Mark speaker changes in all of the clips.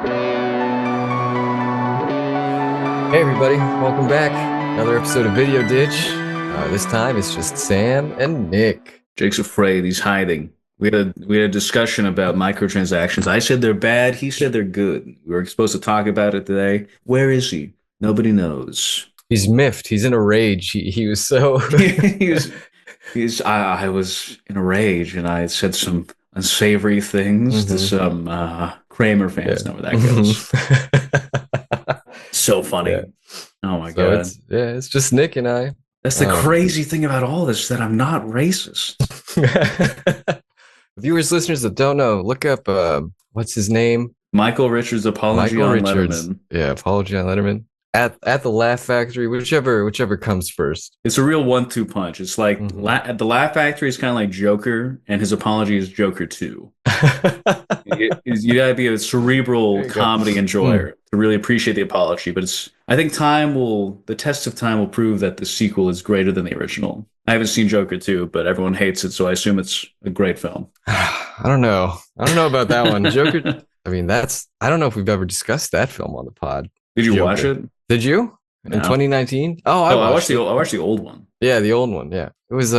Speaker 1: Hey everybody, welcome back. Another episode of Video Ditch. This time it's just Sam and Nick.
Speaker 2: Jake's afraid. He's hiding. We had a discussion about microtransactions. I said they're bad. He said they're good. We were supposed to talk about it today. Where is he? Nobody knows.
Speaker 1: He's miffed. He's in a rage. He was so
Speaker 2: I was in a rage and I said some unsavory things to some Kramer fans. Know where that goes. So funny.
Speaker 1: Yeah.
Speaker 2: Oh my God.
Speaker 1: It's just Nick and I.
Speaker 2: That's the crazy thing about all this, that I'm not racist.
Speaker 1: Viewers, listeners that don't know, look up what's his name?
Speaker 2: Michael Richards' Apology on Letterman.
Speaker 1: Yeah, Apology on Letterman. At the Laugh Factory, whichever comes first.
Speaker 2: It's a real 1-2 punch. It's like at the Laugh Factory is kind of like Joker, and his apology is Joker 2. You gotta be a cerebral comedy enjoyer to really appreciate the apology. But I think the test of time will prove that the sequel is greater than the original. I haven't seen Joker 2, but everyone hates it, so I assume it's a great film.
Speaker 1: I don't know about that one. Joker. I mean, I don't know if we've ever discussed that film on the pod.
Speaker 2: Did you watch it?
Speaker 1: Did you?
Speaker 2: No.
Speaker 1: In 2019? Oh,
Speaker 2: I watched the old one.
Speaker 1: Yeah, the old one. Yeah, it was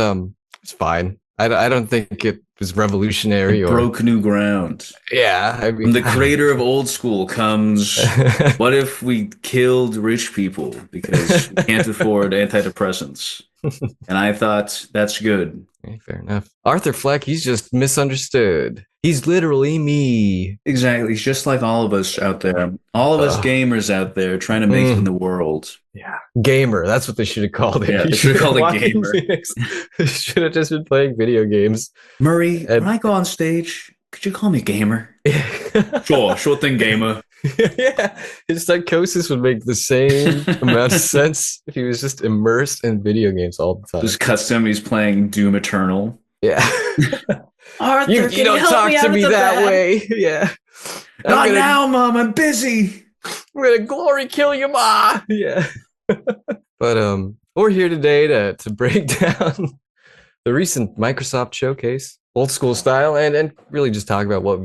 Speaker 1: fine. I don't think it was revolutionary or
Speaker 2: broke new ground.
Speaker 1: Yeah, I mean,
Speaker 2: from the creator of Old School comes. What if we killed rich people because we can't afford antidepressants? And I thought that's good.
Speaker 1: Okay, fair enough. Arthur Fleck, he's just misunderstood. He's literally me.
Speaker 2: Exactly. He's just like all of us out there. All of us gamers out there trying to make it in the world.
Speaker 1: Yeah. Gamer. That's what they should have called it.
Speaker 2: Yeah, they should have called it gamer.
Speaker 1: They should have just been playing video games.
Speaker 2: Murray, when I go on stage, could you call me gamer? Sure thing, gamer.
Speaker 1: Yeah. His psychosis would make the same amount of sense if he was just immersed in video games all the time.
Speaker 2: Just custom, he's playing Doom Eternal.
Speaker 1: Yeah.
Speaker 2: Arthur,
Speaker 1: you don't talk to me that way. Yeah.
Speaker 2: Not now, Mom. I'm busy.
Speaker 1: I'm gonna glory kill you, Ma. Yeah. But we're here today to break down the recent Microsoft showcase, old school style, and really just talk about what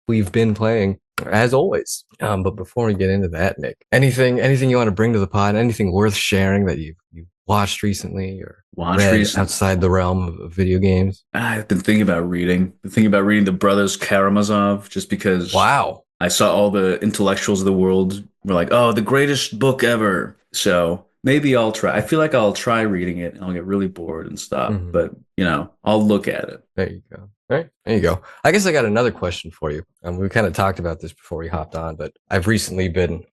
Speaker 1: we've been playing as always. But before we get into that, Nick, anything you want to bring to the pod? Anything worth sharing that you've watched recently or read outside the realm of video games?
Speaker 2: I've been thinking about reading. The Brothers Karamazov, just because.
Speaker 1: Wow. I
Speaker 2: saw all the intellectuals of the world were like, "Oh, the greatest book ever." So maybe I'll try. I feel like I'll try reading it and I'll get really bored and stop. But I'll look at it.
Speaker 1: There you go. All right, there you go. I guess I got another question for you. We kind of talked about this before we hopped on, but I've recently been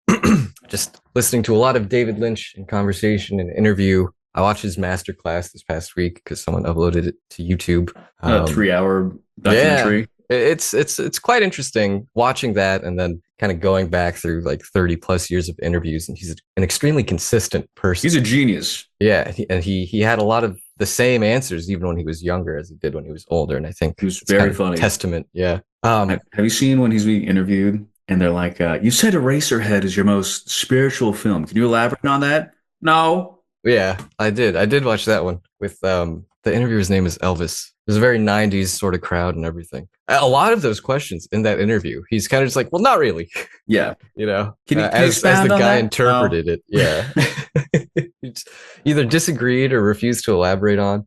Speaker 1: just listening to a lot of David Lynch in conversation and interview. I watched his masterclass this past week because someone uploaded it to YouTube.
Speaker 2: A 3-hour documentary.
Speaker 1: Yeah, it's quite interesting watching that and then kind of going back through like 30 plus years of interviews. And he's an extremely consistent person.
Speaker 2: He's a genius.
Speaker 1: Yeah, and he had a lot of the same answers even when he was younger as he did when he was older. And I think
Speaker 2: he was very funny.
Speaker 1: Testament. Yeah.
Speaker 2: Have you seen when he's being interviewed and they're like, "You said Eraserhead is your most spiritual film. Can you elaborate on that?" No.
Speaker 1: Yeah, I did. I did watch that one with the interviewer's name is Elvis. It was a very 90s sort of crowd and everything. A lot of those questions in that interview, he's kind of just like, well, not really.
Speaker 2: Yeah.
Speaker 1: Can
Speaker 2: you
Speaker 1: as the guy interpreted it. Yeah. He either disagreed or refused to elaborate on,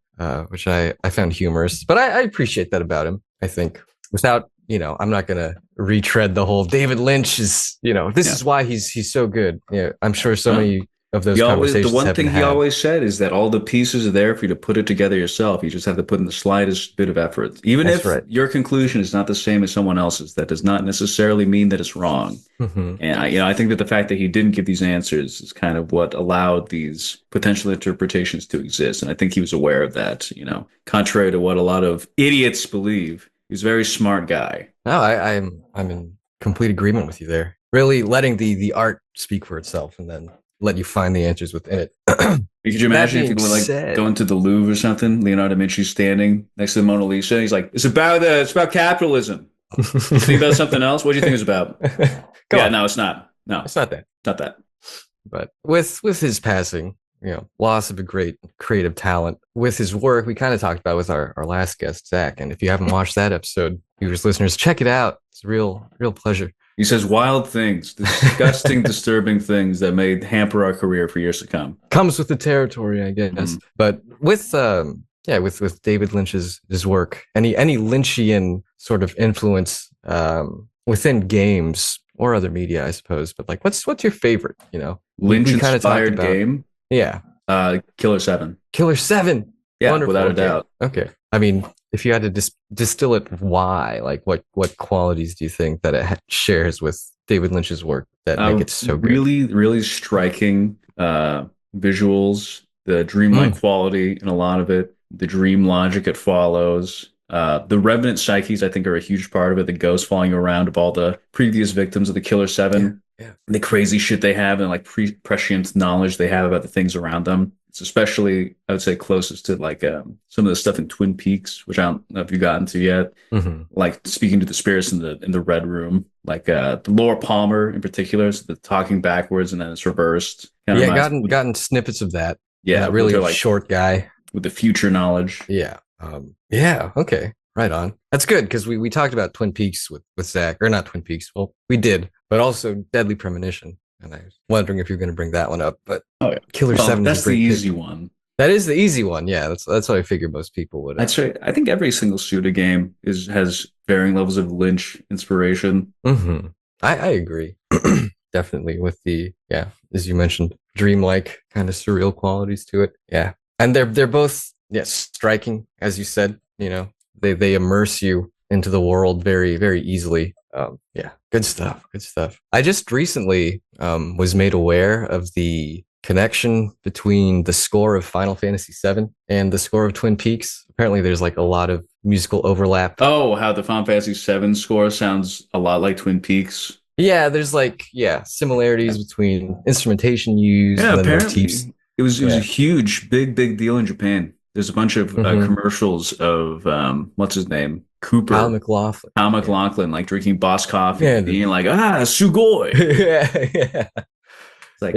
Speaker 1: which I found humorous. But I appreciate that about him, I think. Without, I'm not going to retread the whole David Lynch is, this is why he's so good. Yeah, I'm sure so many of those conversations.
Speaker 2: The one thing he always said is that all the pieces are there for you to put it together yourself. You just have to put in the slightest bit of effort. Even if your conclusion is not the same as someone else's, that does not necessarily mean that it's wrong. And I think that the fact that he didn't give these answers is kind of what allowed these potential interpretations to exist. And I think he was aware of that, contrary to what a lot of idiots believe. He's a very smart guy.
Speaker 1: No, I'm in complete agreement with you there. Really letting the art speak for itself and then let you find the answers within it.
Speaker 2: Could you imagine if you go into the Louvre or something, Leonardo da Vinci standing next to the Mona Lisa? He's like, it's about capitalism. You think about something else? What do you think it's about? No, it's not. No,
Speaker 1: it's not that.
Speaker 2: Not that.
Speaker 1: But with his passing, loss of a great creative talent, with his work, we kind of talked about with our last guest, Zach. And if you haven't watched that episode, viewers, listeners, check it out. It's a real pleasure.
Speaker 2: He says wild things, disgusting, disturbing things that may hamper our career for years to come.
Speaker 1: Comes with the territory, I guess. Mm-hmm. But with with David Lynch's his work, any Lynchian sort of influence within games or other media, I suppose. But like, what's your favorite?
Speaker 2: Lynch inspired game.
Speaker 1: Yeah,
Speaker 2: Killer 7.
Speaker 1: Killer 7.
Speaker 2: Yeah, wonderful. Without a doubt.
Speaker 1: Okay. I mean, if you had to distill it, why? Like, what qualities do you think that it shares with David Lynch's work that make it so good?
Speaker 2: Really, really striking visuals, the dreamlike quality in a lot of it, the dream logic it follows. The Revenant psyches, I think, are a huge part of it. The ghosts following around of all the previous victims of the Killer 7.
Speaker 1: Yeah.
Speaker 2: The crazy shit they have and like prescient knowledge they have about the things around them. It's especially, I would say, closest to like some of the stuff in Twin Peaks, which I don't know if you've gotten to yet.
Speaker 1: Mm-hmm. Like
Speaker 2: speaking to the spirits in the Red Room, like the Laura Palmer in particular, so the talking backwards and then it's reversed.
Speaker 1: Gotten snippets of that.
Speaker 2: Yeah,
Speaker 1: that really like, short guy
Speaker 2: with the future knowledge.
Speaker 1: Yeah. Okay. Right on. That's good because we talked about Twin Peaks with Zach, or not Twin Peaks. Well, we did, but also Deadly Premonition. And I was wondering if you're going to bring that one up, but Killer 7
Speaker 2: that's the easy one.
Speaker 1: That is the easy one. Yeah, that's what I figured most people would.
Speaker 2: That's right. I think every single shooter game has varying levels of Lynch inspiration.
Speaker 1: Mm-hmm. I agree. Definitely with the, as you mentioned, dreamlike kind of surreal qualities to it. Yeah. And they're both, striking, as you said, they immerse you into the world very, very easily. Good stuff. I just recently was made aware of the connection between the score of Final Fantasy VII and the score of Twin Peaks. Apparently there's like a lot of musical overlap.
Speaker 2: Oh, how the Final Fantasy VII score sounds a lot like Twin Peaks.
Speaker 1: Yeah, there's like, similarities between instrumentation used and
Speaker 2: apparently.
Speaker 1: Motifs.
Speaker 2: It was a huge, big deal in Japan. There's a bunch of commercials of, what's his name? Cooper.
Speaker 1: Al McLaughlin, like drinking Boss coffee and being like, sugoi. yeah.
Speaker 2: It's like,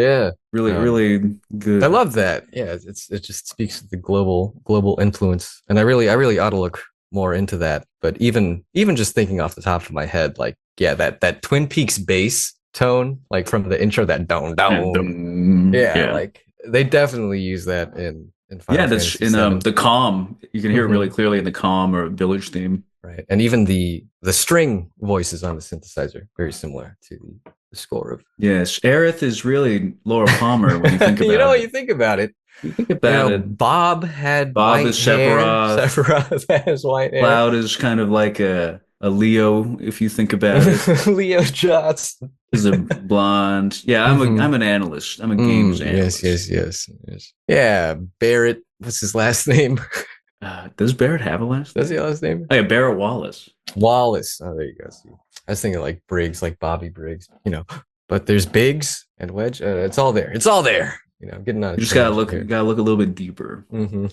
Speaker 2: really good.
Speaker 1: I love that. Yeah, it just speaks to the global influence. And I really ought to look more into that. But even just thinking off the top of my head, like, that Twin Peaks bass tone, like from the intro, that down. Like they definitely use that in Final
Speaker 2: that's
Speaker 1: Fantasy
Speaker 2: in the Calm. You can hear it really clearly in the Calm or Village theme.
Speaker 1: Right. And even the string voices on the synthesizer, very similar to the score of.
Speaker 2: Yes. Aerith is really Laura Palmer when you think about it.
Speaker 1: When you think about it.
Speaker 2: You think about it.
Speaker 1: Bob is Sephiroth has white hair.
Speaker 2: Cloud is kind of like a Leo, if you think about it.
Speaker 1: Leo Jots
Speaker 2: is a blonde. Yeah, I'm an analyst. I'm a games analyst.
Speaker 1: Yes. Yeah, Barrett. What's his last name?
Speaker 2: Does Barrett have a last name?
Speaker 1: Does he have a last name?
Speaker 2: Oh, yeah, Barrett Wallace.
Speaker 1: Wallace. Oh, there you go. See, I was thinking like Briggs, like Bobby Briggs, But there's Biggs and Wedge. It's all there. Getting on.
Speaker 2: You just gotta look a little bit deeper.
Speaker 1: Mm-hmm.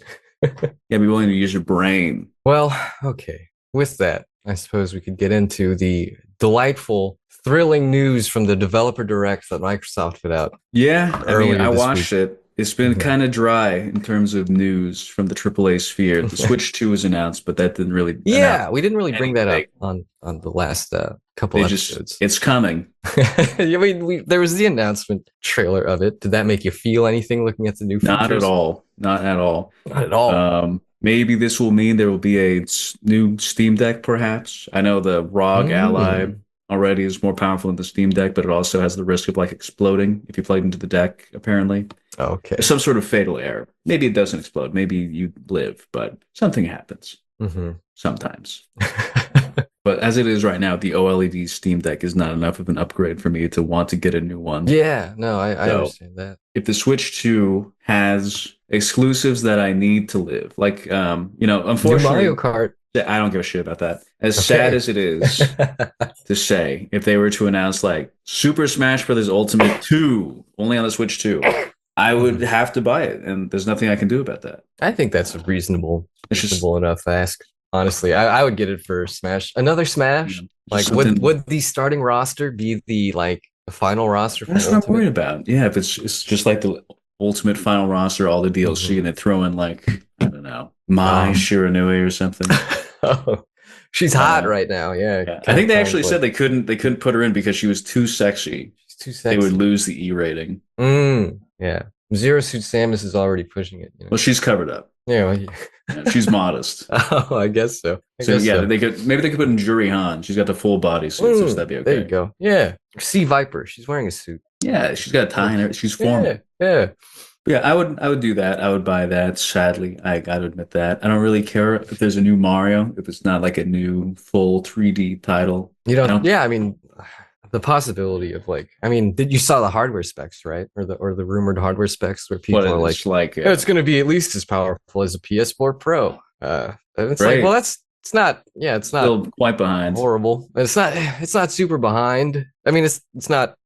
Speaker 2: Be willing to use your brain.
Speaker 1: Well, okay. With that, I suppose we could get into the delightful, thrilling news from the developer direct that Microsoft put out.
Speaker 2: Yeah, I watched it. It's been kind of dry in terms of news from the AAA sphere. The Switch 2 was announced, but that didn't really.
Speaker 1: We didn't really bring that up on the last couple episodes.
Speaker 2: It's coming.
Speaker 1: There was the announcement trailer of it. Did that make you feel anything looking at the new features?
Speaker 2: Not at all. Maybe this will mean there will be a new Steam Deck, perhaps. I know the ROG Ally already is more powerful than the Steam Deck, but it also has the risk of like exploding if you plug it into the deck, apparently.
Speaker 1: Okay.
Speaker 2: Some sort of fatal error. Maybe it doesn't explode. Maybe you live, but something happens. Sometimes. But as it is right now, the OLED Steam Deck is not enough of an upgrade for me to want to get a new one.
Speaker 1: Yeah, no, I understand that.
Speaker 2: If the Switch 2 has exclusives that I need to live, like, unfortunately,
Speaker 1: new Mario Kart.
Speaker 2: I don't give a shit about that. As sad as it is to say, if they were to announce like Super Smash Bros. Ultimate 2 only on the Switch 2, I would have to buy it, and there's nothing I can do about that.
Speaker 1: I think that's a reasonable enough ask. Honestly, I would get it for Smash. Another Smash? Like, would the starting roster be the final roster for
Speaker 2: That's what I'm worried about. Yeah, if it's just like the Ultimate final roster, all the DLC, and they throw in like, I don't know, Mai Shiranui or something.
Speaker 1: She's hot right now. Yeah.
Speaker 2: Yeah. I think they actually said they couldn't put her in because she was too sexy.
Speaker 1: She's too sexy.
Speaker 2: They would lose the E rating.
Speaker 1: Yeah. Zero Suit Samus is already pushing it.
Speaker 2: Well, she's covered up.
Speaker 1: Yeah, well,
Speaker 2: yeah, she's modest.
Speaker 1: Oh, I guess so.
Speaker 2: They could put in Juri Han. She's got the full body suit, so that'd be okay.
Speaker 1: There you go. Yeah. Sea Viper. She's wearing a suit.
Speaker 2: Yeah, she's got a tie in her. She's formal.
Speaker 1: Yeah.
Speaker 2: Yeah, I would do that. I would buy that. Sadly, I got to admit that. I don't really care if there's a new Mario, if it's not like a new full 3D title.
Speaker 1: Yeah, I mean, the possibility of you saw the hardware specs, right? Or the rumored hardware specs where people are like it's going to be at least as powerful as a PS4 Pro. And it's like, well, it's not
Speaker 2: still quite behind.
Speaker 1: Horrible. It's not super behind. I mean, it's not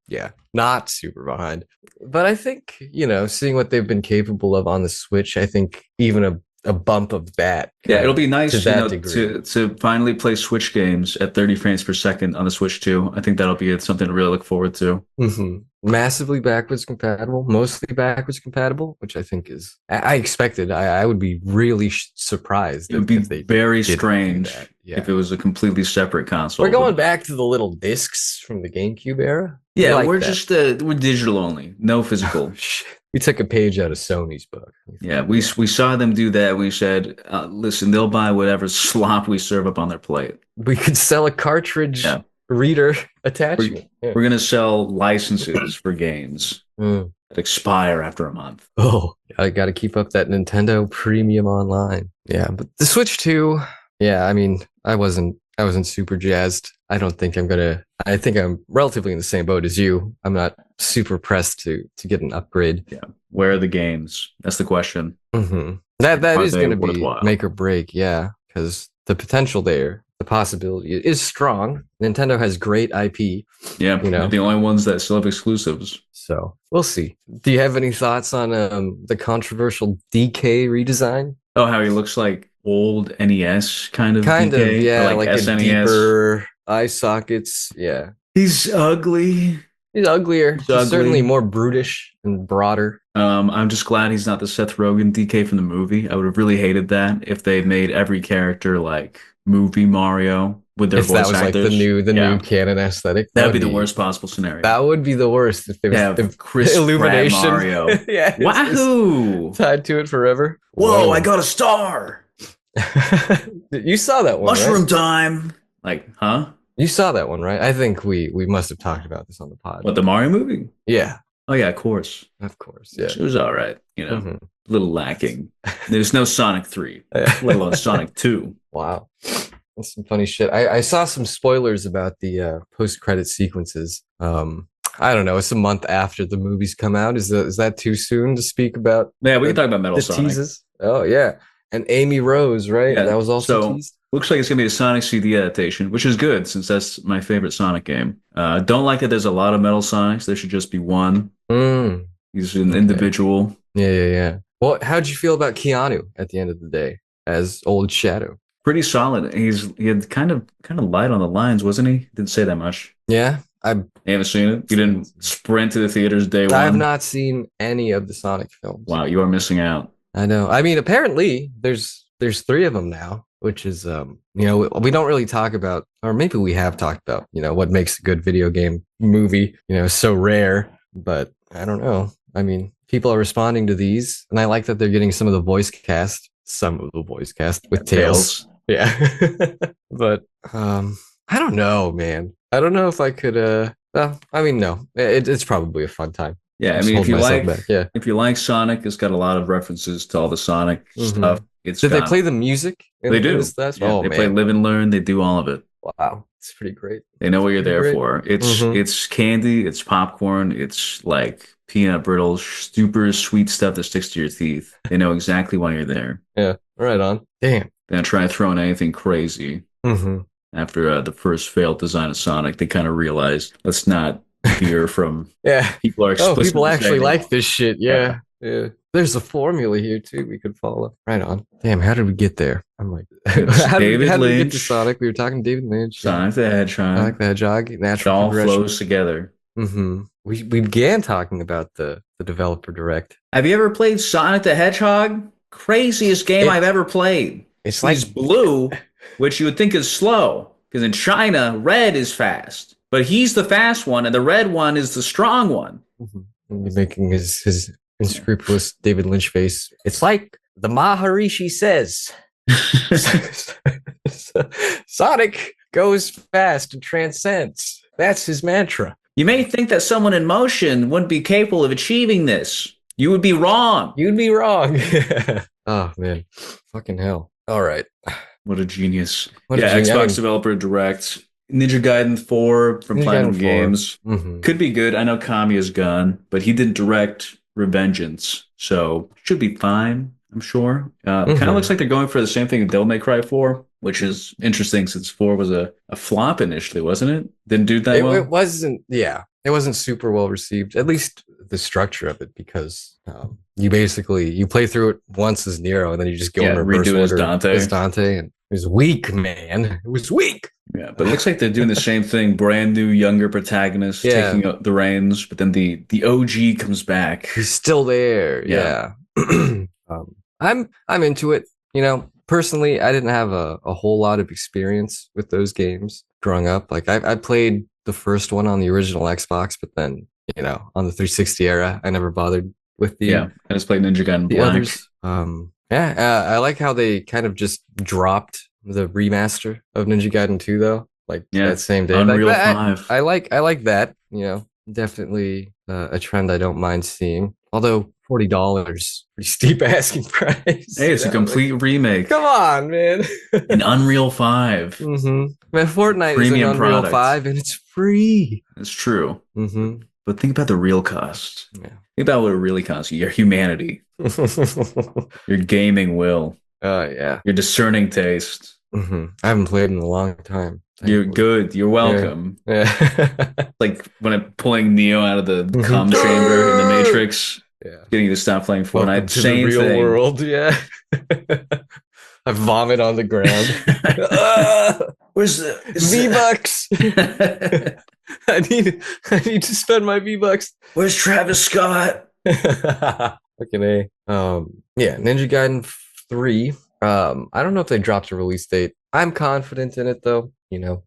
Speaker 1: super behind. But I think, seeing what they've been capable of on the Switch, I think even a bump of that.
Speaker 2: Yeah, it'll be nice to finally play Switch games at 30 frames per second on the Switch 2. I think that'll be something to really look forward to.
Speaker 1: Mm-hmm. Massively backwards compatible, mostly backwards compatible, which I think is, I expected. I would be really surprised.
Speaker 2: It would be very strange if it was a completely separate console.
Speaker 1: We're going back to the little discs from the GameCube era.
Speaker 2: Yeah, we're digital only, no physical.
Speaker 1: We took a page out of Sony's book.
Speaker 2: Yeah, we saw them do that. We said, listen, they'll buy whatever slop we serve up on their plate.
Speaker 1: We could sell a cartridge reader attachment.
Speaker 2: We're going to sell licenses for games that expire after a month.
Speaker 1: Oh, I got to keep up that Nintendo Premium Online. Yeah, but the Switch 2, I mean, I wasn't super jazzed. I think I'm relatively in the same boat as you. I'm not super pressed to get an upgrade.
Speaker 2: Yeah. Where are the games? That's the question.
Speaker 1: Mm-hmm. That is going to be make or break. Yeah. Because the potential there, the possibility is strong. Nintendo has great IP.
Speaker 2: Yeah. The only ones that still have exclusives.
Speaker 1: So we'll see. Do you have any thoughts on the controversial DK redesign?
Speaker 2: Oh, how he looks like old NES kind of DK,
Speaker 1: yeah, like
Speaker 2: SNES.
Speaker 1: a deeper eye sockets. Yeah,
Speaker 2: he's ugly.
Speaker 1: He's uglier. He's certainly more brutish and broader.
Speaker 2: I'm just glad he's not the Seth Rogen DK from the movie. I would have really hated that if they made every character like movie Mario with their voice actors. That was like the new canon aesthetic. That'd be the worst possible scenario.
Speaker 1: That would be the worst if there was
Speaker 2: Chris Illumination
Speaker 1: Mario. Yeah,
Speaker 2: wahoo!
Speaker 1: Tied to it forever.
Speaker 2: Whoa! I got a star.
Speaker 1: You saw that one,
Speaker 2: Mushroom time. Like, huh?
Speaker 1: You saw that one, right? I think we must have talked about this on the pod.
Speaker 2: What, the Mario movie?
Speaker 1: Yeah.
Speaker 2: Oh yeah, of course.
Speaker 1: Yeah.
Speaker 2: It was all right. A little lacking. There's no Sonic 3, let alone Sonic 2.
Speaker 1: Wow. That's some funny shit. I saw some spoilers about the post-credit sequences. I don't know. It's a month after the movies come out. Is that too soon to speak about?
Speaker 2: Yeah, we can talk about Metal Sonic.
Speaker 1: Teases? Oh yeah. And Amy Rose, right? Yeah, that was also teased.
Speaker 2: Looks like it's going to be a Sonic CD adaptation, which is good since that's my favorite Sonic game. Don't like that there's a lot of Metal Sonics. There should just be one. He's an individual.
Speaker 1: Yeah. Well, how'd you feel about Keanu at the end of the day as Old Shadow?
Speaker 2: Pretty solid. He had kind of light on the lines, wasn't he? Didn't say that much.
Speaker 1: Yeah.
Speaker 2: You haven't seen it? You didn't sprint to the theaters day one?
Speaker 1: I have not seen any of the Sonic films.
Speaker 2: Wow, you are missing out.
Speaker 1: I know. I mean, apparently there's 3 of them now, which is, we don't really talk about, or maybe we have talked about, what makes a good video game movie, so rare, but I don't know. I mean, people are responding to these, and I like that they're getting some of the voice cast with Tails. Yeah. But, I don't know, man. I don't know if I could, no, it's probably a fun time.
Speaker 2: Yeah, I mean, if you like Sonic, it's got a lot of references to all the Sonic stuff.
Speaker 1: Did they play the music?
Speaker 2: They do. They play Live and Learn. They do all of it.
Speaker 1: Wow, it's pretty great.
Speaker 2: They know what you're there for. It's candy. It's popcorn. It's like peanut brittle, super sweet stuff that sticks to your teeth. They know exactly why you're there.
Speaker 1: Yeah, right on. Damn.
Speaker 2: They're not trying to throw in anything crazy. After the first failed design of Sonic, they kind of realized, let's not hear from people are explicitly
Speaker 1: people actually like this shit. Yeah. There's a formula here too we could follow. Right on. Damn, how did we get there? I'm like, how did we get to Sonic? We were talking David Lynch.
Speaker 2: Sonic the Hedgehog.
Speaker 1: Natural
Speaker 2: it all flows together.
Speaker 1: We began talking about the developer direct.
Speaker 2: Have you ever played Sonic the Hedgehog? Craziest game I've ever played.
Speaker 1: It's like
Speaker 2: blue which you would think is slow. Because in China, red is fast. But he's the fast one, and the red one is the strong one.
Speaker 1: Making his unscrupulous David Lynch face. It's like the Maharishi says. Sonic goes fast and transcends. That's his mantra.
Speaker 2: You may think that someone in motion wouldn't be capable of achieving this. You would be wrong.
Speaker 1: You'd be wrong. Oh, man. Fucking hell. All right.
Speaker 2: What a genius. Xbox Developer Direct. Ninja Gaiden 4 from Platinum Games. Could be good. I know Kami is gone, but he didn't direct Revengeance, so should be fine, I'm sure. Kind of looks like they're going for the same thing in Devil May Cry 4, which is interesting since 4 was a flop initially, wasn't it? Didn't do that well?
Speaker 1: It wasn't, it wasn't super well received, at least the structure of it, because you play through it once as Nero, and then you just go in reverse order as Dante, and it was weak, man. It was weak.
Speaker 2: Yeah, but it looks like they're doing the same thing. Brand new, younger protagonist taking up the reins, but then the OG comes back.
Speaker 1: He's still there. Yeah. I'm into it. You know, personally, I didn't have a whole lot of experience with those games growing up. Like I played the first one on the original Xbox, but then on the 360 era, I never bothered with the.
Speaker 2: I just played Ninja Gaiden
Speaker 1: the others. I like how they kind of just dropped the remaster of Ninja Gaiden 2 though, like that same day.
Speaker 2: Unreal 5.
Speaker 1: I like that. Definitely a trend I don't mind seeing. Although $40, pretty steep asking price.
Speaker 2: Hey, it's a complete remake.
Speaker 1: Come on, man.
Speaker 2: In Unreal 5.
Speaker 1: Man, Fortnite is in Unreal 5 and it's free.
Speaker 2: It's true. But think about the real cost. Yeah. Think about what it really costs you. Your humanity. Your gaming will.
Speaker 1: Yeah.
Speaker 2: Your discerning taste.
Speaker 1: I haven't played in a long time.
Speaker 2: You're good. You're welcome. Yeah. Like when I'm pulling Neo out of the comm chamber in the Matrix. Yeah. Getting you to stop playing Fortnite.
Speaker 1: Welcome to the real world. Yeah. I vomit on the ground.
Speaker 2: Where's the
Speaker 1: V-Bucks? I need to spend my V-Bucks.
Speaker 2: Where's Travis Scott?
Speaker 1: Fucking A. Ninja Gaiden 3. I don't know if they dropped a release date. I'm confident in it though.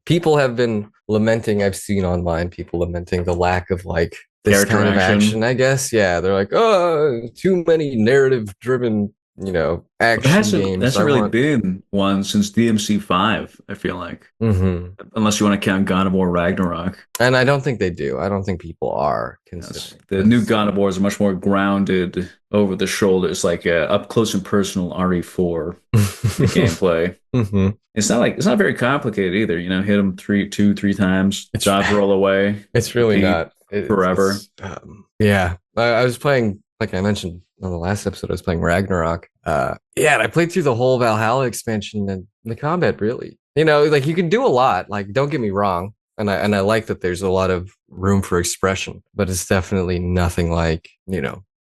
Speaker 1: People have been lamenting, I've seen online people lamenting the lack of like this kind of action, I guess. Yeah, they're like, oh, too many narrative driven, action games.
Speaker 2: That's really been one since DMC 5, I feel like. Unless you want to count God of War Ragnarok.
Speaker 1: And I don't think they do. I don't think people are considering.
Speaker 2: The new God of War is much more grounded over the shoulders, like up close and personal RE4 gameplay. It's not very complicated either. Hit them two, three times, dodge, roll away.
Speaker 1: It's really not.
Speaker 2: Forever.
Speaker 1: I was playing, like I mentioned on the last episode, I was playing Ragnarok. And I played through the whole Valhalla expansion, and the combat really, like you can do a lot. Like, don't get me wrong, and I like that there's a lot of room for expression, but it's definitely nothing like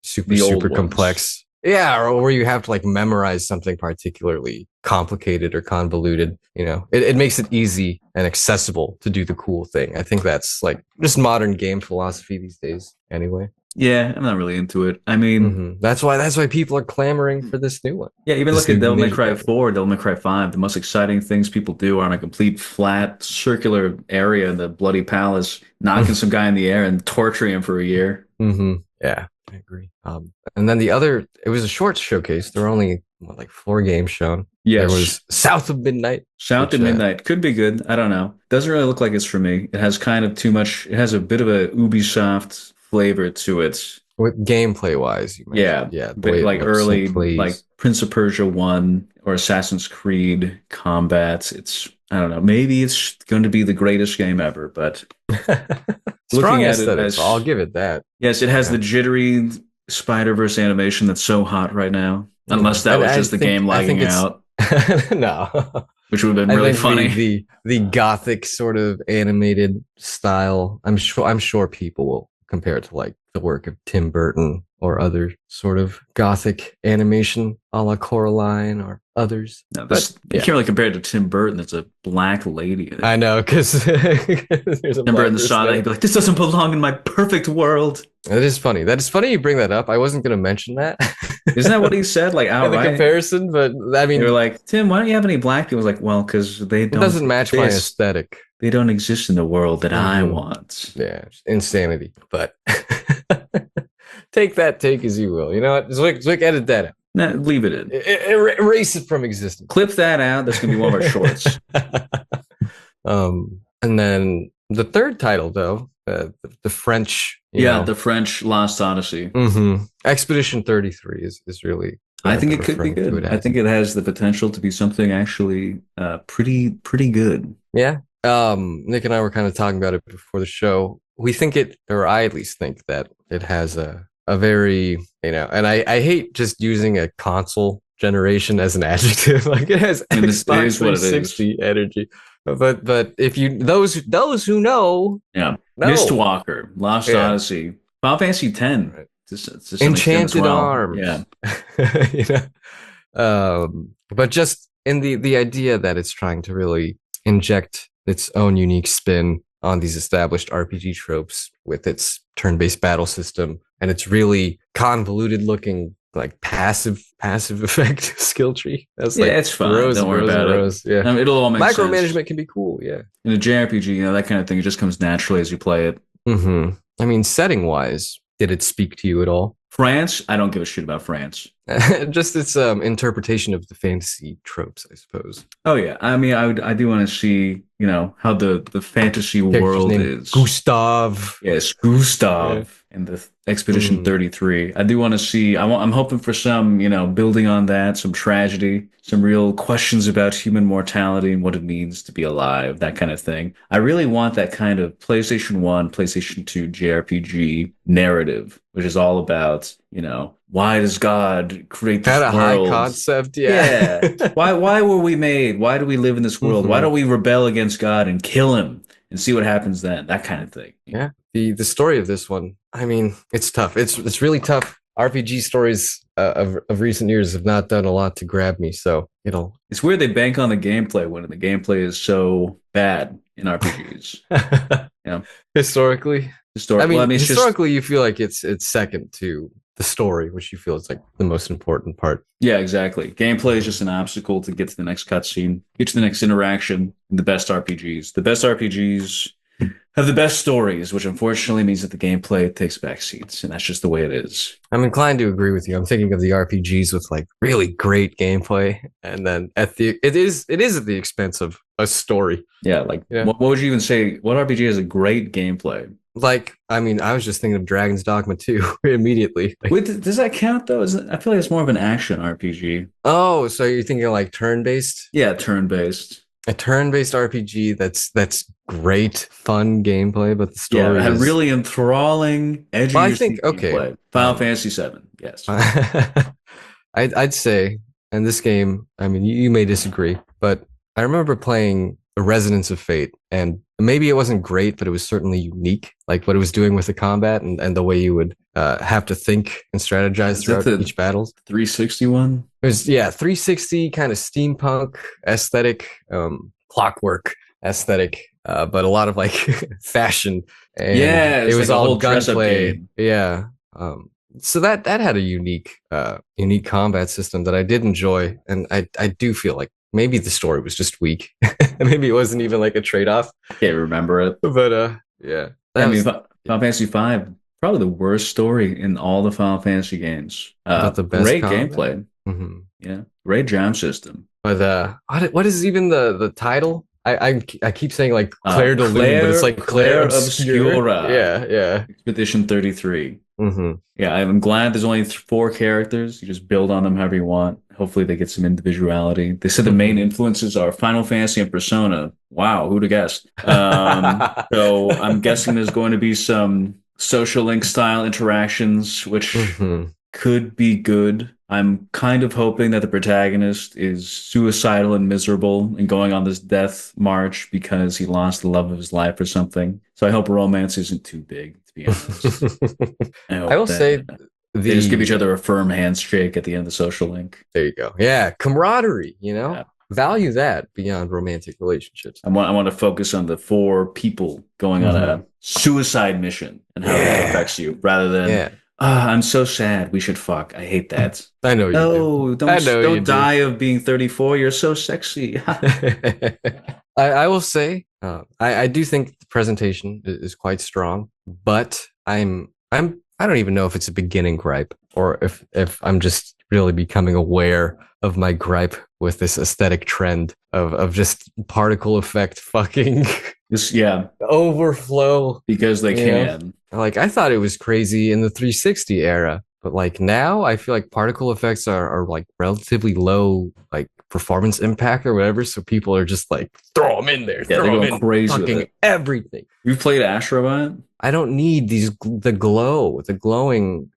Speaker 1: super complex. Yeah, or where you have to like memorize something particularly complicated or convoluted. It makes it easy and accessible to do the cool thing. I think that's like just modern game philosophy these days. Anyway.
Speaker 2: Yeah, I'm not really into it. I mean,
Speaker 1: that's why people are clamoring for this new one.
Speaker 2: Yeah, even look at Devil May Cry 4, Devil May Cry 5. The most exciting things people do are on a complete flat circular area in the bloody palace, knocking some guy in the air and torturing him for a year.
Speaker 1: Yeah, I agree. And then it was a short showcase. There were only 4 games shown.
Speaker 2: Yes.
Speaker 1: There was South of Midnight.
Speaker 2: South of Midnight could be good. I don't know. Doesn't really look like it's for me. It has kind of too much. It has a bit of a Ubisoft flavor to it.
Speaker 1: With gameplay wise,
Speaker 2: yeah, but like early, like Prince of Persia 1 or Assassin's Creed combat. I don't know. Maybe it's going to be the greatest game ever, but
Speaker 1: looking at it, I'll give it that.
Speaker 2: Yes, it has the jittery Spider-Verse animation that's so hot right now. Unless that was just the game lagging out.
Speaker 1: No.
Speaker 2: Which would have been really funny.
Speaker 1: The gothic sort of animated style. I'm sure people will compare it to like the work of Tim Burton or other sort of gothic animation a la Coraline or others.
Speaker 2: No, you can't really compare it to Tim Burton. It's a black lady.
Speaker 1: I know, because there's a
Speaker 2: Tim Burton saw that, he'd be like, this doesn't belong in my perfect world.
Speaker 1: That is funny. You bring that up. I wasn't going to mention that.
Speaker 2: Isn't that what he said? Like
Speaker 1: in the
Speaker 2: outright.
Speaker 1: comparison, but I mean,
Speaker 2: they were like, Tim, why don't you have any black people? I was like, well, because
Speaker 1: it doesn't match my aesthetic.
Speaker 2: They don't exist in the world that I want.
Speaker 1: Yeah, insanity. But take as you will. You know what? Zwick, edit that out.
Speaker 2: No, leave it in.
Speaker 1: Erase it from existence.
Speaker 2: Clip that out. That's gonna be one of our shorts.
Speaker 1: And then the third title, though, the French.
Speaker 2: The French Lost Odyssey.
Speaker 1: Expedition 33 is really.
Speaker 2: I think it could be good. I think it has the potential to be something actually pretty good.
Speaker 1: Yeah. Nick and I were kind of talking about it before the show. We think it, or I at least think that it has a very, and I hate just using a console generation as an adjective. Like it has Xbox 360 energy. But if you those who know,
Speaker 2: Mistwalker, Lost Odyssey, Final Fantasy X, right. to
Speaker 1: Enchanted Arms, but just in the idea that it's trying to really inject its own unique spin on these established RPG tropes with its turn-based battle system and its really convoluted looking like passive effect skill tree. That's like
Speaker 2: it's fun. Don't worry about it.
Speaker 1: Yeah,
Speaker 2: I mean, it'll all make sense.
Speaker 1: Micromanagement can be cool. Yeah,
Speaker 2: in a JRPG, that kind of thing, it just comes naturally as you play it.
Speaker 1: I mean, setting wise, did it speak to you at all?
Speaker 2: France, I don't give a shit about France.
Speaker 1: Just its interpretation of the fantasy tropes, I suppose.
Speaker 2: Oh yeah, I mean, I do want to see how the fantasy world is.
Speaker 1: Gustav.
Speaker 2: Yes, Gustav. And the Expedition 33. I do want to see. I'm hoping for some, building on that, some tragedy, some real questions about human mortality and what it means to be alive, that kind of thing. I really want that kind of PlayStation 1, PlayStation 2 JRPG narrative, which is all about, why does God create this world?
Speaker 1: High concept, yeah.
Speaker 2: Why were we made? Why do we live in this world? Why don't we rebel against God and kill him and see what happens then? That kind of thing.
Speaker 1: Yeah. The story of this one, I mean, it's tough. It's really tough. RPG stories of recent years have not done a lot to grab me, so it's
Speaker 2: weird they bank on the gameplay when the gameplay is so bad in RPGs.
Speaker 1: Historically,
Speaker 2: I mean,
Speaker 1: historically, you feel like it's second to the story, which you feel is like the most important part.
Speaker 2: Yeah, exactly. Gameplay is just an obstacle to get to the next cutscene, get to the next interaction. The best RPGs have the best stories, which unfortunately means that the gameplay takes back seats, and that's just the way it is.
Speaker 1: I'm inclined to agree with you. I'm thinking of the RPGs with like really great gameplay, and then it is at the expense of a story.
Speaker 2: Yeah, what would you even say? What RPG has a great gameplay?
Speaker 1: Like, I mean, I was just thinking of Dragon's Dogma 2 immediately.
Speaker 2: Wait, does that count though? I feel like it's more of an action RPG.
Speaker 1: Oh, so you're thinking like turn-based?
Speaker 2: Yeah, turn-based.
Speaker 1: A turn-based RPG that's great, fun gameplay, but the story
Speaker 2: had really enthralling, edgy.
Speaker 1: Well, I think gameplay.
Speaker 2: Final Fantasy VII, yes.
Speaker 1: I'd say, and this game, I mean, you may disagree, but I remember playing The Resonance of Fate, and maybe it wasn't great, but it was certainly unique, like what it was doing with the combat and the way you would have to think and strategize throughout each battle.
Speaker 2: 360 one?
Speaker 1: It was 360 kind of steampunk aesthetic, clockwork aesthetic, but a lot of like fashion. And it was like all gunplay. Yeah. So that had a unique combat system that I did enjoy, and I do feel like maybe the story was just weak. Maybe it wasn't even like a trade-off.
Speaker 2: Can't remember it.
Speaker 1: But yeah.
Speaker 2: Final Fantasy V, probably the worst story in all the Final Fantasy games.
Speaker 1: The best
Speaker 2: great
Speaker 1: combat.
Speaker 2: Gameplay. Mm-hmm. Yeah, great jam system.
Speaker 1: But what is even the title? I keep saying like Claire de Lune, but it's like Claire
Speaker 2: Obscura.
Speaker 1: Yeah.
Speaker 2: Expedition 33.
Speaker 1: Mm-hmm.
Speaker 2: Yeah, I'm glad there's only 4 characters. You just build on them however you want. Hopefully they get some individuality. They said the main influences are Final Fantasy and Persona. Wow, who'd have guessed? So I'm guessing there's going to be some social link style interactions, which could be good. I'm kind of hoping that the protagonist is suicidal and miserable and going on this death march because he lost the love of his life or something. So I hope romance isn't too big, to be honest.
Speaker 1: I will say
Speaker 2: they just give each other a firm handshake at the end of the social link.
Speaker 1: There you go. Yeah, camaraderie, value that beyond romantic relationships.
Speaker 2: I want to focus on the 4 people going on a suicide mission and how that affects you rather than I'm so sad. We should fuck. I hate that.
Speaker 1: I know you do.
Speaker 2: No,
Speaker 1: I know you
Speaker 2: don't
Speaker 1: do.
Speaker 2: die of being 34. You're so sexy.
Speaker 1: I will say, I do think the presentation is quite strong, but I don't even know if it's a beginning gripe or if I'm just really becoming aware of my gripe with this aesthetic trend of just particle effect fucking
Speaker 2: Yeah,
Speaker 1: overflow
Speaker 2: because they can.
Speaker 1: Like I thought it was crazy in the 360 era, but like now I feel like particle effects are like relatively low like performance impact or whatever. So people are just like throw them in there,
Speaker 2: Yeah, they're
Speaker 1: throw them
Speaker 2: going
Speaker 1: in
Speaker 2: crazy with
Speaker 1: fucking
Speaker 2: it.
Speaker 1: everything.
Speaker 2: You've played Astrobot?
Speaker 1: I don't need the glowing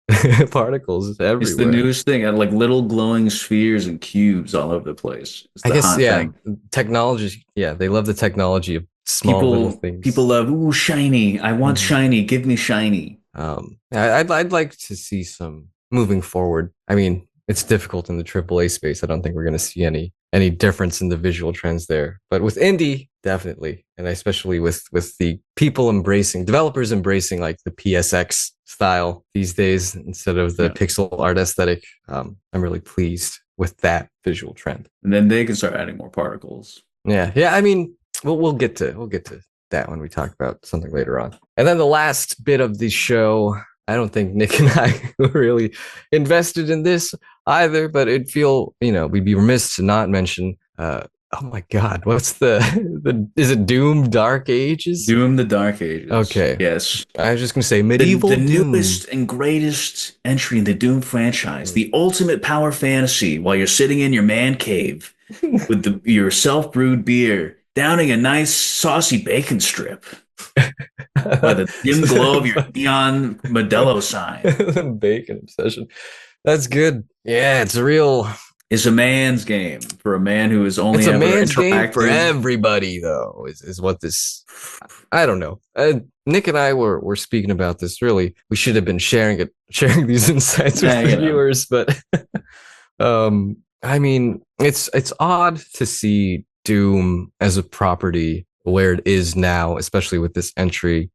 Speaker 1: particles
Speaker 2: It's the
Speaker 1: everywhere.
Speaker 2: newest thing. Like little glowing spheres and cubes all over the place. It's
Speaker 1: I
Speaker 2: the
Speaker 1: guess
Speaker 2: hot
Speaker 1: yeah,
Speaker 2: thing.
Speaker 1: technology. Yeah, they love the technology of small little
Speaker 2: People
Speaker 1: things.
Speaker 2: love, ooh, shiny. I want
Speaker 1: Mhm.
Speaker 2: shiny. Give me shiny.
Speaker 1: I'd like to see some moving forward. I mean, it's difficult in the AAA space. I don't think we're going to see any difference in the visual trends there. But with indie, definitely, and especially with the people embracing developers embracing like the PSX style these days instead of the
Speaker 2: Yeah.
Speaker 1: pixel art aesthetic. I'm really pleased with that visual trend.
Speaker 2: And then they can start adding more particles.
Speaker 1: Yeah. I mean, we'll get to that when we talk about something later on. And then the last bit of the show, I don't think Nick and I were really invested in this either, but it'd feel, we'd be remiss to not mention oh my god, what's the is it Doom Dark Ages?
Speaker 2: Doom the Dark Ages.
Speaker 1: Okay.
Speaker 2: Yes.
Speaker 1: I was just gonna say
Speaker 2: The
Speaker 1: medieval Doom.
Speaker 2: newest and greatest entry in the Doom franchise, the ultimate power fantasy while you're sitting in your man cave with your self-brewed beer, downing a nice saucy bacon strip by the dim glow of your neon Modelo sign.
Speaker 1: Bacon obsession. That's good. Yeah, it's a real
Speaker 2: It's a man's game for a man who has
Speaker 1: it's
Speaker 2: only
Speaker 1: a
Speaker 2: ever
Speaker 1: man's game for
Speaker 2: interacted.
Speaker 1: everybody though, is what this I don't know. Nick and I were speaking about this. Really, we should have been sharing these insights with
Speaker 2: Yeah,
Speaker 1: the viewers. But I mean, it's odd to see Doom as a property where it is now, especially with this entry.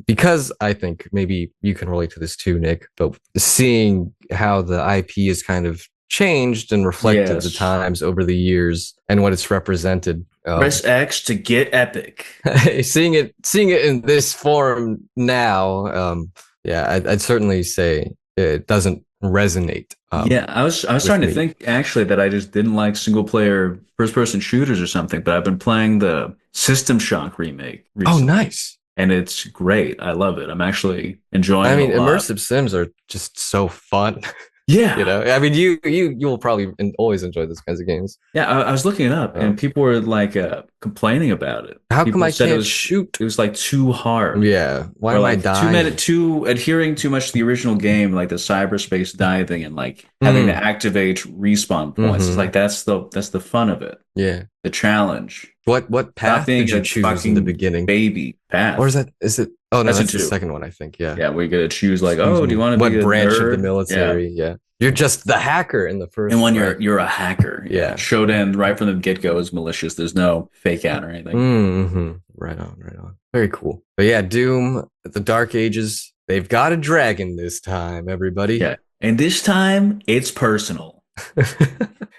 Speaker 1: Because I think maybe you can relate to this too, Nick. But seeing how the IP is kind of changed and reflected the
Speaker 2: yes.
Speaker 1: times over the years and what it's represented.
Speaker 2: Press X to get epic.
Speaker 1: Seeing it in this form now, yeah, I'd certainly say it doesn't resonate.
Speaker 2: Yeah, I was starting to think actually that I just didn't like single player first person shooters or something, but I've been playing the System Shock remake recently.
Speaker 1: Oh, nice.
Speaker 2: And it's great. I love it. I'm actually enjoying
Speaker 1: I mean,
Speaker 2: it a lot.
Speaker 1: immersive sims are just so fun.
Speaker 2: Yeah.
Speaker 1: I mean, you will probably always enjoy those kinds of games.
Speaker 2: Yeah, I was looking it up and people were like complaining about it.
Speaker 1: How come
Speaker 2: People
Speaker 1: I
Speaker 2: said
Speaker 1: can't shoot?
Speaker 2: it was like too hard.
Speaker 1: Yeah, why
Speaker 2: Or
Speaker 1: am I
Speaker 2: like
Speaker 1: dying?
Speaker 2: too adhering too much to the original game, like the cyberspace diving and like having to activate respawn points. It's like that's the fun of it.
Speaker 1: Yeah.
Speaker 2: The challenge.
Speaker 1: What path did you choose in the beginning?
Speaker 2: Baby path.
Speaker 1: Or is it? Oh no, that's the
Speaker 2: two.
Speaker 1: second one, I think. Yeah.
Speaker 2: Yeah, we gotta choose like, oh, do you want to
Speaker 1: what
Speaker 2: be a
Speaker 1: branch
Speaker 2: nerd?
Speaker 1: of the military? Yeah. You're just the hacker in the first.
Speaker 2: And when you're a hacker,
Speaker 1: yeah.
Speaker 2: Shodan right from the get go is malicious. There's no fake out or anything.
Speaker 1: Mm-hmm. Right on. Very cool. But yeah, Doom, the Dark Ages. They've got a dragon this time, everybody.
Speaker 2: Yeah, and this time it's personal.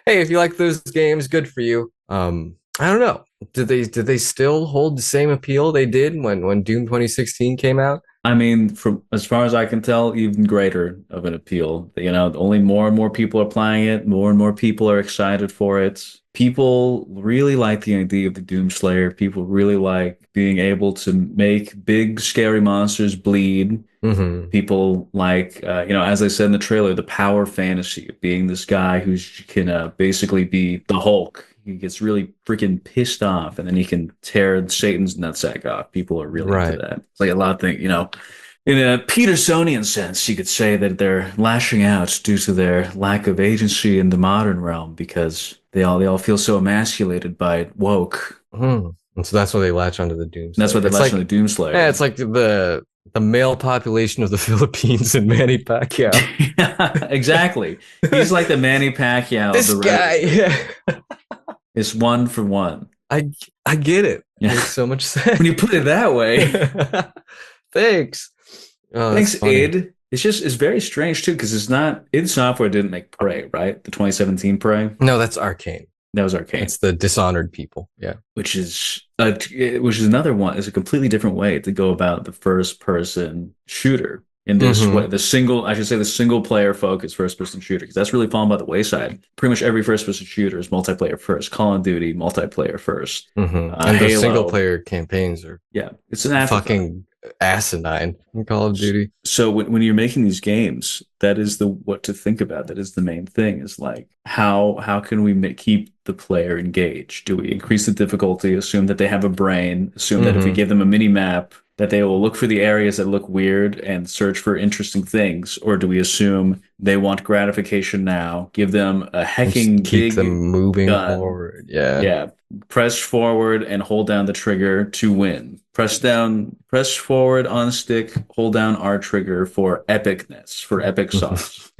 Speaker 1: Hey, if you like those games, good for you. I don't know. Did they still hold the same appeal they did when Doom 2016 came out?
Speaker 2: I mean, from as far as I can tell, even greater of an appeal. Only more and more people are playing it. More and more people are excited for it. People really like the idea of the Doomslayer. People really like being able to make big, scary monsters bleed.
Speaker 1: Mm-hmm.
Speaker 2: People like, as I said in the trailer, the power fantasy of being this guy who can basically be the Hulk. He gets really freaking pissed off, and then he can tear Satan's nutsack off. People are really into that. It's like a lot of things, in a Petersonian sense, you could say that they're lashing out due to their lack of agency in the modern realm because they all feel so emasculated by woke.
Speaker 1: And so that's why they latch onto the Doomslayer.
Speaker 2: That's why they latch onto the Doomslayer.
Speaker 1: Yeah, it's like the male population of the Philippines and Manny Pacquiao.
Speaker 2: Yeah, exactly. He's like the Manny Pacquiao
Speaker 1: this
Speaker 2: of the
Speaker 1: guy. Yeah.
Speaker 2: It's one for one.
Speaker 1: I get it. Yeah. Makes so much sense
Speaker 2: when you put it that way.
Speaker 1: Thanks.
Speaker 2: Thanks, Id. it's very strange too, because it's not id Software didn't make Prey, right? The 2017 Prey.
Speaker 1: No, that's Arcane.
Speaker 2: That was Arcane.
Speaker 1: It's the Dishonored people. Yeah.
Speaker 2: Which is another one. It's a completely different way to go about the first person shooter in this way. The single player focused first person shooter, because that's really fallen by the wayside. Pretty much every first person shooter is multiplayer first. Call of Duty multiplayer first.
Speaker 1: And the single player campaigns are
Speaker 2: it's an
Speaker 1: fucking asinine in Call of Duty.
Speaker 2: So when you're making these games, that is what to think about. That is the main thing. Is like how can we keep the player engaged? Do we increase the difficulty? Assume that they have a brain. Assume that if we give them a mini map, that they will look for the areas that look weird and search for interesting things, or do we assume they want gratification now? Give them a hecking
Speaker 1: keep
Speaker 2: big
Speaker 1: them moving
Speaker 2: gun.
Speaker 1: Forward.
Speaker 2: Yeah. Press forward and hold down the trigger to win. Press forward on stick, hold down R trigger for epicness, for epic sauce.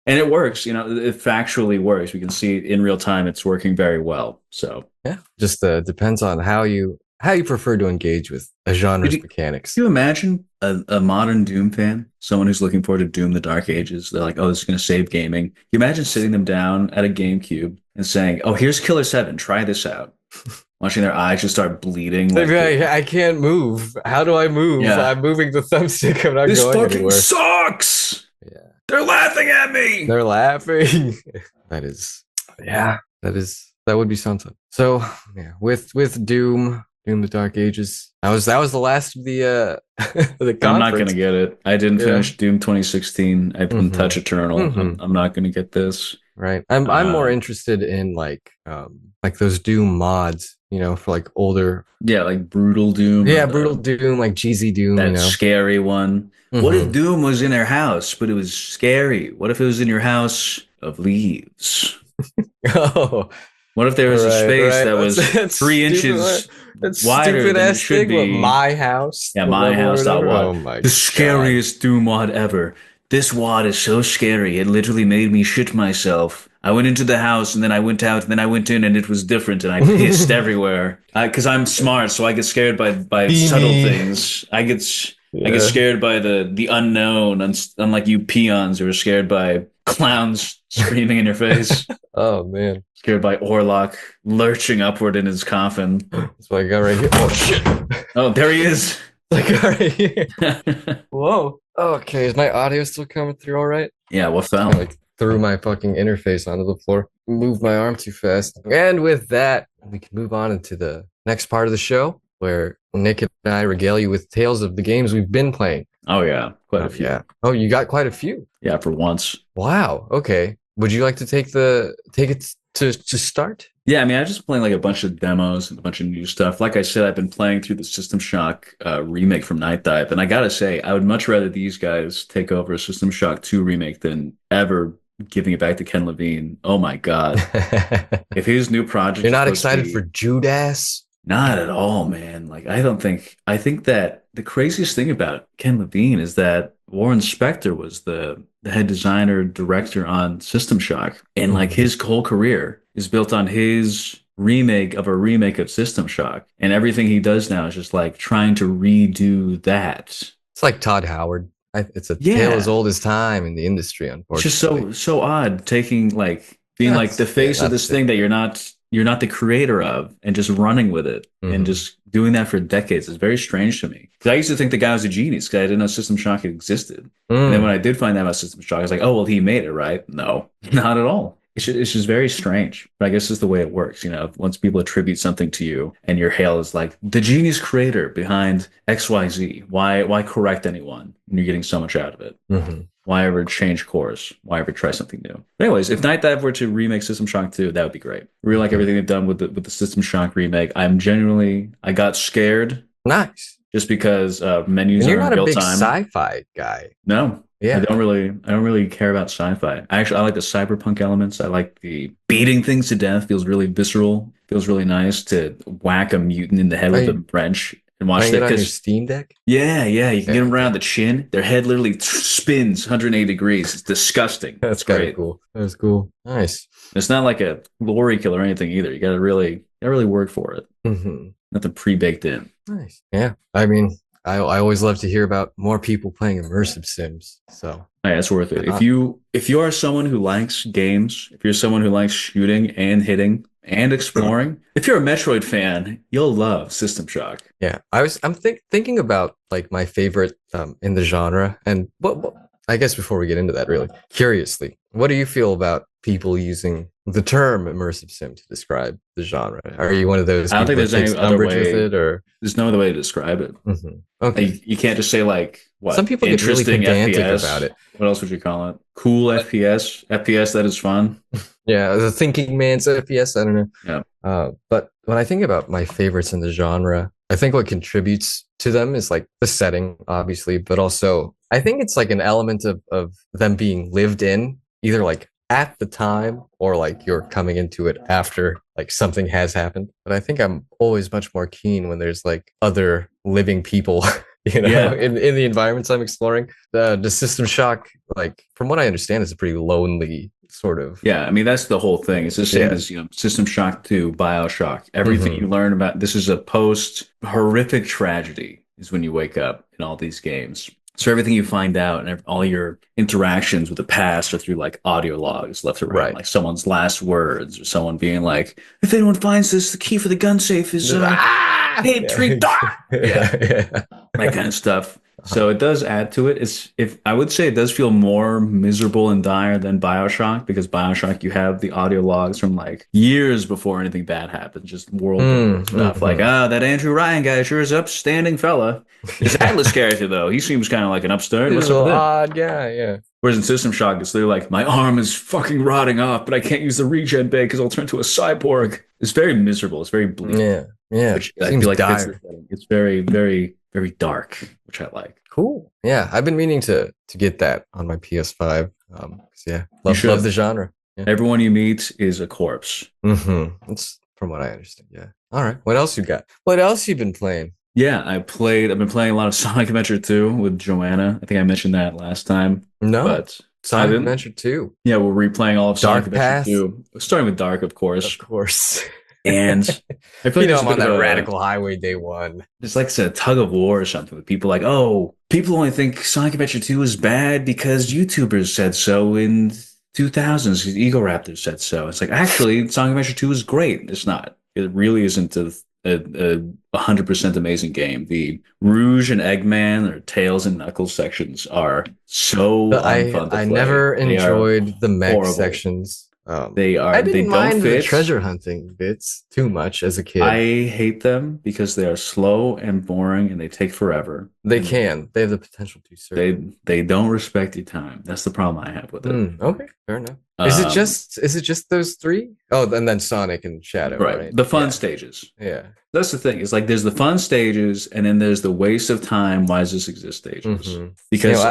Speaker 2: And it works, it factually works. We can see in real time it's working very well. So
Speaker 1: yeah, just depends on how you prefer to engage with a genre's mechanics.
Speaker 2: Can you imagine a modern Doom fan, someone who's looking forward to Doom the Dark Ages? They're like, oh, this is going to save gaming. Can you imagine sitting them down at a GameCube and saying, oh, here's Killer 7, try this out. Watching their eyes just start bleeding.
Speaker 1: Like, I can't move. How do I move? Yeah. I'm moving the thumbstick. I'm not going anywhere.
Speaker 2: This fucking sucks! Yeah. They're laughing at me!
Speaker 1: They're laughing. That would be something. So, yeah, with Doom the Dark Ages, that was the last of the conference.
Speaker 2: I'm not gonna get it. I didn't finish Doom 2016. I didn't touch Eternal. I'm not gonna get this.
Speaker 1: Right. I'm more interested in like those Doom mods, for like older.
Speaker 2: Yeah, like Brutal Doom.
Speaker 1: Yeah, Brutal Doom, like GZ Doom.
Speaker 2: That scary one. What if Doom was in their house, but it was scary? What if it was in your house of leaves?
Speaker 1: Oh.
Speaker 2: What if there was a space that was 3 inches wider than it should be?
Speaker 1: My house.
Speaker 2: Yeah, my house.
Speaker 1: Oh my
Speaker 2: the scariest Doom mod ever. This wad is so scary, it literally made me shit myself. I went into the house, and then I went out, and then I went in, and it was different, and I pissed everywhere. Because I'm smart, so I get scared by subtle things. I get scared by the unknown, unlike you peons who are scared by clowns screaming in your face.
Speaker 1: Oh, man.
Speaker 2: Scared by Orlok lurching upward in his coffin.
Speaker 1: That's what I got right here. Oh, shit.
Speaker 2: Oh, there he is.
Speaker 1: Like right here. Whoa. Okay, is my audio still coming through all right?
Speaker 2: Yeah, what fell?
Speaker 1: I threw my fucking interface onto the floor. Moved my arm too fast. And with that, we can move on into the next part of the show, where Nick and I regale you with tales of the games we've been playing.
Speaker 2: Oh, yeah. Quite a few.
Speaker 1: Yeah. Oh, you got quite a few.
Speaker 2: Yeah, for once.
Speaker 1: Wow. Okay. Would you like to take it to start?
Speaker 2: Yeah, I mean, I just playing like a bunch of demos and a bunch of new stuff. Like I said, I've been playing through the System Shock remake from Night Dive, and I gotta say, I would much rather these guys take over a System Shock 2 remake than ever giving it back to Ken Levine. Oh my god! If his new project,
Speaker 1: you're not excited for Judas?
Speaker 2: Not at all, man. Like, I think that the craziest thing about Ken Levine is that Warren Spector was the head designer, director on System Shock, and like his whole career is built on his remake of System Shock, and everything he does now is just like trying to redo that.
Speaker 1: It's like Todd Howard. It's a tale as old as time in the industry, unfortunately.
Speaker 2: It's just so odd being like the face of this thing that you're not the creator of, and just running with it and just doing that for decades is very strange to me. Because I used to think the guy was a genius because I didn't know System Shock existed. And then when I did find out about System Shock, I was like, oh, well, he made it, right? No, not at all. It's just very strange. But I guess it's the way it works. Once people attribute something to you and your hail is like the genius creator behind XYZ, why correct anyone when you're getting so much out of it? Why ever change course? Why ever try something new? But anyways, if Night Dive were to remake System Shock 2, that would be great. I really like everything they've done with the System Shock remake. I got scared.
Speaker 1: Nice.
Speaker 2: Just because menus
Speaker 1: and
Speaker 2: are
Speaker 1: you're not
Speaker 2: in real
Speaker 1: a big
Speaker 2: time.
Speaker 1: Sci-fi guy.
Speaker 2: No. Yeah. I don't really care about sci-fi. I like the cyberpunk elements. I like the beating things to death. Feels really visceral. Feels really nice to whack a mutant in the head with a wrench. And watch that
Speaker 1: on your Steam Deck?
Speaker 2: Yeah, you can get them around the chin. Their head literally spins 180 degrees. It's disgusting.
Speaker 1: That's great. Cool. That's cool. Nice.
Speaker 2: It's not like a glory kill or anything either. You gotta really work for it. Nothing pre-baked in.
Speaker 1: Nice. Yeah. I mean, I always love to hear about more people playing immersive sims. So
Speaker 2: Yeah, it's worth it.
Speaker 1: not,
Speaker 2: If you are someone who likes games, if you're someone who likes shooting and hitting and exploring, if you're a Metroid fan, you'll love System Shock.
Speaker 1: yeah, I'm thinking about like my favorite in the genre, and what I guess before we get into that, really curiously, what do you feel about people using the term immersive sim to describe the genre? Are you one of those
Speaker 2: I don't think
Speaker 1: people that
Speaker 2: there's
Speaker 1: takes
Speaker 2: any other
Speaker 1: umbrage with
Speaker 2: way.
Speaker 1: it, or
Speaker 2: There's no other way to describe it.
Speaker 1: okay?
Speaker 2: You can't just say like
Speaker 1: Some
Speaker 2: what
Speaker 1: people get really
Speaker 2: interesting
Speaker 1: pedantic about
Speaker 2: FPS.
Speaker 1: it.
Speaker 2: What else would you call it? Cool FPS. FPS that is fun.
Speaker 1: Yeah, the thinking man's FPS. I don't know.
Speaker 2: Yeah.
Speaker 1: But when I think about my favorites in the genre, I think what contributes to them is like the setting, obviously, but also I think it's like an element of them being lived in, either like at the time or like you're coming into it after like something has happened. But I think I'm always much more keen when there's like other living people,
Speaker 2: Yeah.
Speaker 1: in the environments I'm exploring. The System Shock, like from what I understand, is a pretty lonely sort of.
Speaker 2: Yeah, I mean that's the whole thing. It's the same
Speaker 1: Yeah.
Speaker 2: as System Shock 2, BioShock. Everything
Speaker 1: Hmm.
Speaker 2: you learn about this is a post horrific tragedy is when you wake up in all these games. So everything you find out and all your interactions with the past are through like audio logs left or right,
Speaker 1: Right.
Speaker 2: like someone's last words or someone being like, "If anyone finds this, the key for the gun safe is hey tree."
Speaker 1: Yeah.
Speaker 2: Yeah,
Speaker 1: Yeah.
Speaker 2: that kind of stuff.
Speaker 1: Uh-huh.
Speaker 2: So it does add to it. It's if I would say it does feel more miserable and dire than BioShock because BioShock you have the audio logs from like years before anything bad happened, just world building stuff. Like,
Speaker 1: Mhm.
Speaker 2: that Andrew Ryan guy sure is upstanding fella. This Atlas
Speaker 1: Yeah.
Speaker 2: character though, he seems kind of like an upstart.
Speaker 1: He's
Speaker 2: What's
Speaker 1: a
Speaker 2: up
Speaker 1: little
Speaker 2: with him?
Speaker 1: odd guy, yeah.
Speaker 2: Whereas in System Shock, it's literally like my arm is fucking rotting off, but I can't use the regen bay because I'll turn to a cyborg. It's very miserable. It's very bleak,
Speaker 1: Yeah. Yeah.
Speaker 2: which I
Speaker 1: Seems
Speaker 2: feel like fits the
Speaker 1: dire.
Speaker 2: setting. It's very, very, very dark, which I like.
Speaker 1: Cool. Yeah. I've been meaning to get that on my PS5. 'Cause, yeah.
Speaker 2: You
Speaker 1: Love the
Speaker 2: should.
Speaker 1: genre. Yeah.
Speaker 2: Everyone you meet is a corpse.
Speaker 1: That's from what I understand. Yeah. All right. What else you got? What else you been playing?
Speaker 2: Yeah, I've been playing a lot of Sonic Adventure 2 with Joanna. I think I mentioned that last time.
Speaker 1: No.
Speaker 2: But I've
Speaker 1: Sonic
Speaker 2: been,
Speaker 1: Adventure 2.
Speaker 2: yeah, we're replaying all of Sonic
Speaker 1: Dark
Speaker 2: Adventure
Speaker 1: Path.
Speaker 2: 2, starting with Dark, of
Speaker 1: Of
Speaker 2: course.
Speaker 1: course.
Speaker 2: And I feel like there's
Speaker 1: I'm
Speaker 2: a
Speaker 1: on
Speaker 2: bit
Speaker 1: that
Speaker 2: of
Speaker 1: radical highway day one.
Speaker 2: there's like a tug of war or something with people like, oh, people only think Sonic Adventure 2 is bad because YouTubers said so in 2000s. Ego Raptors said so. It's like, actually, Sonic Adventure 2 is great. It's not. It really isn't a 100% amazing game. The Rouge and Eggman or Tails and Knuckles sections are so
Speaker 1: But
Speaker 2: unfun to
Speaker 1: I
Speaker 2: play.
Speaker 1: never
Speaker 2: They are
Speaker 1: enjoyed the mech
Speaker 2: horrible.
Speaker 1: sections. I
Speaker 2: They
Speaker 1: didn't
Speaker 2: don't
Speaker 1: mind the
Speaker 2: fit.
Speaker 1: treasure hunting bits too much as a
Speaker 2: I
Speaker 1: kid.
Speaker 2: hate them because they are slow and boring and they take forever.
Speaker 1: They
Speaker 2: And
Speaker 1: can. They have the potential to, certainly.
Speaker 2: they don't respect your time. That's the problem I have with it.
Speaker 1: Okay, fair enough.
Speaker 2: Um,
Speaker 1: Is it just those three? Oh, and then Sonic and Shadow,
Speaker 2: right.
Speaker 1: right?
Speaker 2: The fun
Speaker 1: Yeah.
Speaker 2: stages.
Speaker 1: Yeah.
Speaker 2: That's the thing. It's like there's the fun stages and then there's the waste of time. Why does this exist stages?
Speaker 1: Mm-hmm.
Speaker 2: Because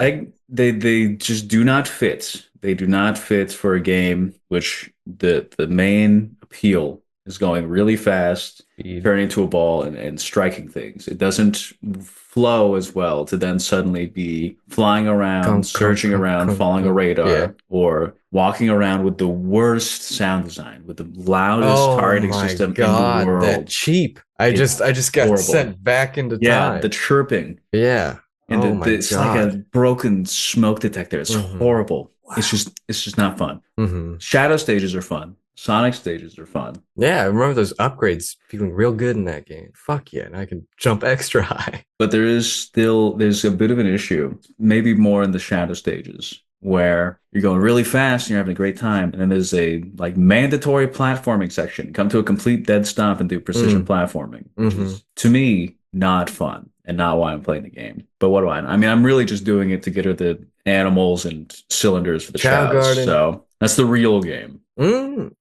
Speaker 2: they just do not fit. They do not fit for a game which the main appeal is going really fast, turning into a ball and striking things. It doesn't flow as well to then suddenly be flying around, searching around, following a radar,
Speaker 1: Yeah.
Speaker 2: or walking around with the worst sound design, with the loudest
Speaker 1: Oh
Speaker 2: targeting
Speaker 1: my
Speaker 2: system in the
Speaker 1: God, that
Speaker 2: world.
Speaker 1: cheap.
Speaker 2: It's
Speaker 1: I just got
Speaker 2: horrible.
Speaker 1: sent back into
Speaker 2: Yeah, the
Speaker 1: time.
Speaker 2: chirping
Speaker 1: Yeah.
Speaker 2: and
Speaker 1: Oh my
Speaker 2: it's like a
Speaker 1: God.
Speaker 2: broken smoke detector. It's
Speaker 1: Mhm.
Speaker 2: horrible.
Speaker 1: Wow.
Speaker 2: It's just not fun.
Speaker 1: Mm-hmm.
Speaker 2: Shadow stages are fun. Sonic stages are fun.
Speaker 1: Yeah, I remember those upgrades feeling real good in that game. Fuck yeah, and I can jump extra high.
Speaker 2: But there's a bit of an issue, maybe more in the shadow stages, where you're going really fast and you're having a great time, and then there's a like mandatory platforming section. Come to a complete dead stop and do precision platforming, which is to me not fun and not why I'm playing the game. But what do I know? I mean, I'm really just doing it to get her the animals and cylinders for the
Speaker 1: Chow
Speaker 2: chows.
Speaker 1: Garden.
Speaker 2: So that's the real game.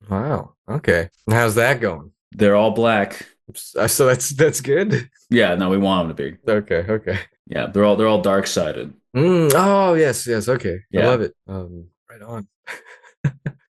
Speaker 1: Wow. Okay. And how's that going?
Speaker 2: They're all black.
Speaker 1: So that's good.
Speaker 2: Yeah, no, we want them to be.
Speaker 1: Okay. Okay.
Speaker 2: Yeah, they're all dark sided.
Speaker 1: Oh yes. Okay. I
Speaker 2: Yeah.
Speaker 1: love it. Right on.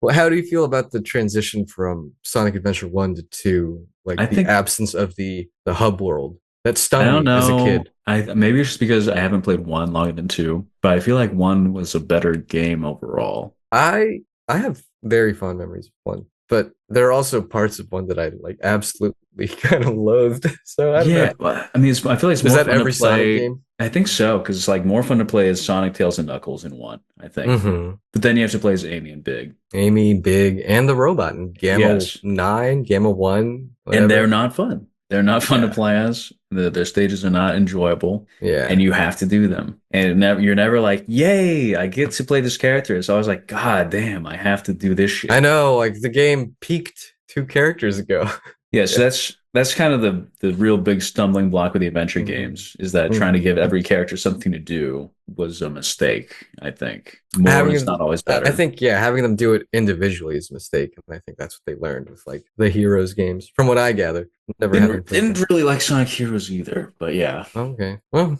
Speaker 1: Well, how do you feel about the transition from Sonic Adventure 1 to 2? Like
Speaker 2: I
Speaker 1: the
Speaker 2: think
Speaker 1: absence of the hub world. That
Speaker 2: I
Speaker 1: stung
Speaker 2: don't
Speaker 1: me as a
Speaker 2: know.
Speaker 1: kid.
Speaker 2: Maybe it's just because I haven't played one longer than two, but I feel like one was a better game overall.
Speaker 1: I have very fond memories of 1. but there are also parts of one that I like absolutely kind of loathed. So I don't know.
Speaker 2: Yeah, well, I mean, I feel like it's
Speaker 1: Is
Speaker 2: more
Speaker 1: that
Speaker 2: fun to
Speaker 1: every Sonic
Speaker 2: play.
Speaker 1: game?
Speaker 2: I think so because it's like more fun to play as Sonic, Tails, and Knuckles in one. I think,
Speaker 1: Mm-hmm.
Speaker 2: but then you have to play as Amy and Big.
Speaker 1: Amy, Big, and the robot in Gamma
Speaker 2: Yes,
Speaker 1: 9, Gamma 1,
Speaker 2: and they're
Speaker 1: whatever.
Speaker 2: not fun. They're not fun to
Speaker 1: Yeah.
Speaker 2: play as. Their stages are not enjoyable, and
Speaker 1: Yeah.
Speaker 2: you have to do them. And you're never like, "Yay, I get to play this character." It's always like, "God damn, I have to do this
Speaker 1: I
Speaker 2: shit."
Speaker 1: know, like the game peaked 2 characters ago.
Speaker 2: Yeah,
Speaker 1: Yeah.
Speaker 2: so that's kind of the real big stumbling block with the adventure
Speaker 1: Mm-hmm.
Speaker 2: games is that trying to
Speaker 1: Mm-hmm.
Speaker 2: give every character something to do was a mistake, I think. More is
Speaker 1: Having
Speaker 2: not always
Speaker 1: I
Speaker 2: better.
Speaker 1: think yeah, having them do it individually is a mistake, and I think that's what they learned with like the Heroes games, from what I gather. Never having played
Speaker 2: Didn't
Speaker 1: them.
Speaker 2: really like Sonic Heroes either, but yeah.
Speaker 1: Okay, well,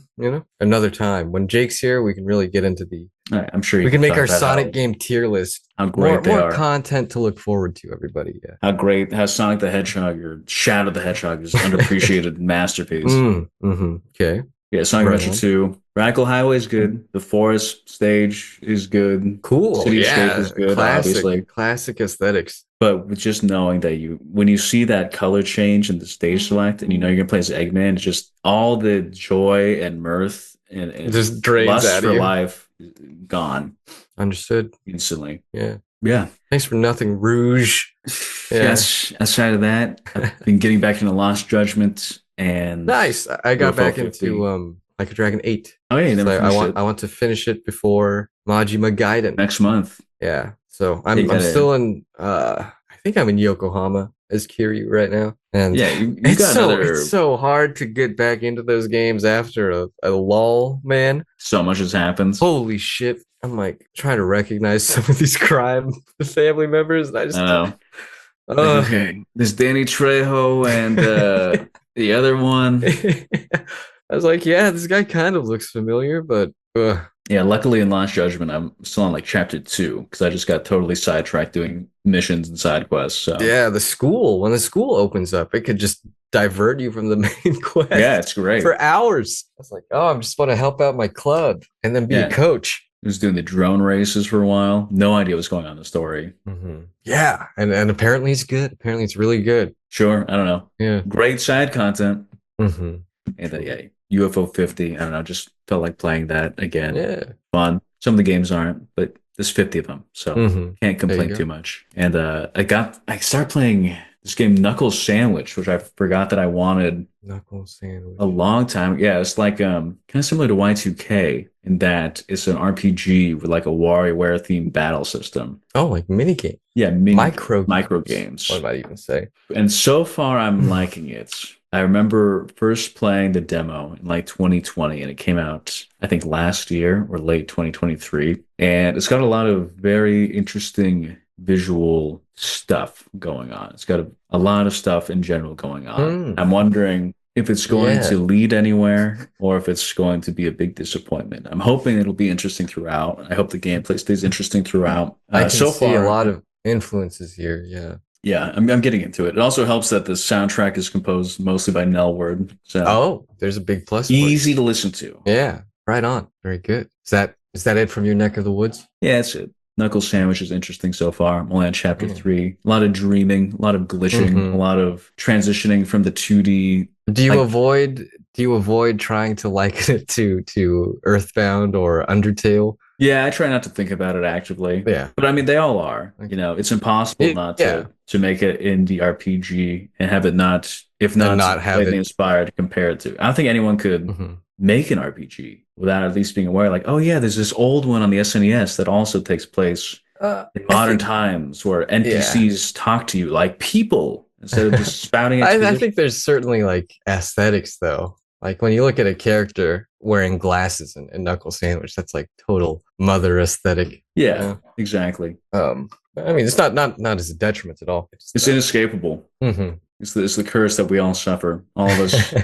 Speaker 1: another time when Jake's here, we can really get into the.
Speaker 2: I'm sure you
Speaker 1: We
Speaker 2: can
Speaker 1: can make
Speaker 2: talk
Speaker 1: our
Speaker 2: about
Speaker 1: Sonic game tier list.
Speaker 2: how
Speaker 1: More
Speaker 2: great they
Speaker 1: more
Speaker 2: are.
Speaker 1: content to look forward to, everybody. Yeah.
Speaker 2: How Sonic the Hedgehog or Shadow the Hedgehog is an underappreciated masterpiece.
Speaker 1: Okay.
Speaker 2: Yeah, Sonic
Speaker 1: Right
Speaker 2: Adventure
Speaker 1: on.
Speaker 2: 2. Radical Highway is good. The Forest stage is good.
Speaker 1: Cool.
Speaker 2: Cityscape
Speaker 1: Yeah.
Speaker 2: is good,
Speaker 1: Classic.
Speaker 2: obviously.
Speaker 1: Classic aesthetics.
Speaker 2: But with just knowing that when you see that color change in the stage select and you know you're gonna play as Eggman, it's just all the joy and mirth
Speaker 1: It
Speaker 2: and
Speaker 1: just drains
Speaker 2: lust
Speaker 1: out of
Speaker 2: for
Speaker 1: you.
Speaker 2: life gone
Speaker 1: Understood.
Speaker 2: instantly.
Speaker 1: Yeah.
Speaker 2: Yeah.
Speaker 1: Thanks for nothing, Rouge. Yeah.
Speaker 2: Yes. Aside of that, I've been getting back into Lost Judgment and
Speaker 1: Nice. I got
Speaker 2: UFO
Speaker 1: back into
Speaker 2: 50.
Speaker 1: Like a Dragon 8.
Speaker 2: Oh yeah, you
Speaker 1: So
Speaker 2: never
Speaker 1: I
Speaker 2: finished
Speaker 1: want
Speaker 2: it.
Speaker 1: I want to finish it before Majima Gaiden.
Speaker 2: Next month.
Speaker 1: Yeah. So
Speaker 2: You
Speaker 1: I'm
Speaker 2: gotta
Speaker 1: still in I think I'm in Yokohama as Kiryu right now. And
Speaker 2: yeah, you
Speaker 1: it's
Speaker 2: got
Speaker 1: it's
Speaker 2: another
Speaker 1: so hard to get back into those games after a lull, man.
Speaker 2: so much has happened.
Speaker 1: Holy shit. I'm like trying to recognize some of these crime family members, and I
Speaker 2: I
Speaker 1: just
Speaker 2: know. Like,
Speaker 1: uh
Speaker 2: okay, there's Danny Trejo and the other one.
Speaker 1: I was like, yeah, this guy kind of looks familiar, but
Speaker 2: Yeah, luckily in Lost Judgment, I'm still on like chapter 2 because I just got totally sidetracked doing missions and side quests. So
Speaker 1: yeah, when the school opens up, it could just divert you from the main
Speaker 2: yeah,
Speaker 1: quest
Speaker 2: it's great.
Speaker 1: for hours. I was like, oh, I just want to help out my club and then be a
Speaker 2: Yeah,
Speaker 1: coach.
Speaker 2: I was doing the drone races for a while. No idea what's going on in the story.
Speaker 1: Yeah, and apparently it's good. Apparently it's really good.
Speaker 2: Sure, I don't know.
Speaker 1: Yeah.
Speaker 2: Great side content.
Speaker 1: Mm-hmm.
Speaker 2: And then, yeah, UFO 50. I don't know. Just felt like playing that again.
Speaker 1: Yeah.
Speaker 2: Fun. Some of the games aren't, but there's 50 of them. So can't complain
Speaker 1: go.
Speaker 2: too much. And I started playing this game Knuckles Sandwich, which I forgot that I wanted
Speaker 1: Knuckles sandwich.
Speaker 2: a long time. Yeah, it's like kind of similar to Y2K in that it's an RPG with like a WarioWare themed battle system.
Speaker 1: Oh, like mini game.
Speaker 2: Yeah,
Speaker 1: micro
Speaker 2: games.
Speaker 1: What might I even say?
Speaker 2: And so far I'm liking it. I remember first playing the demo in like 2020 and it came out I think last year or late 2023 and it's got a lot of very interesting visual stuff going on. It's got a lot of stuff in general going on. I'm wondering if it's going to lead anywhere or if it's going to be a big disappointment. I'm hoping it'll be interesting throughout. I hope the gameplay stays interesting throughout.
Speaker 1: I can
Speaker 2: so
Speaker 1: see
Speaker 2: far,
Speaker 1: a lot of influences here. Yeah.
Speaker 2: Yeah, I'm getting into it. It also helps that the soundtrack is composed mostly by Nelward. So
Speaker 1: there's a big plus.
Speaker 2: Easy to listen to.
Speaker 1: Yeah, right on. Very good. Is that it from your neck of the woods?
Speaker 2: Yeah, that's it. Knuckles Sandwich is interesting so far. I'm only on chapter 3. A lot of dreaming, a lot of glitching, a lot of transitioning from the 2D.
Speaker 1: Do you avoid trying to liken it to Earthbound or Undertale?
Speaker 2: Yeah, I try not to think about it actively.
Speaker 1: Yeah.
Speaker 2: But I mean, they all are.
Speaker 1: Okay.
Speaker 2: You know, it's impossible not to make it indie RPG and have it not, if not have it inspired to compare it to. I don't think anyone could make an RPG without at least being aware, like, oh yeah, there's this old one on the SNES that also takes place in modern times where NPCs talk to you like people instead of just spouting
Speaker 1: I think there's certainly like aesthetics though. Like when you look at a character wearing glasses and Knuckles Sandwich, that's like total mother aesthetic.
Speaker 2: Yeah, exactly.
Speaker 1: I mean, it's not as a detriment at all.
Speaker 2: It's inescapable. It's the curse that we all suffer. All of us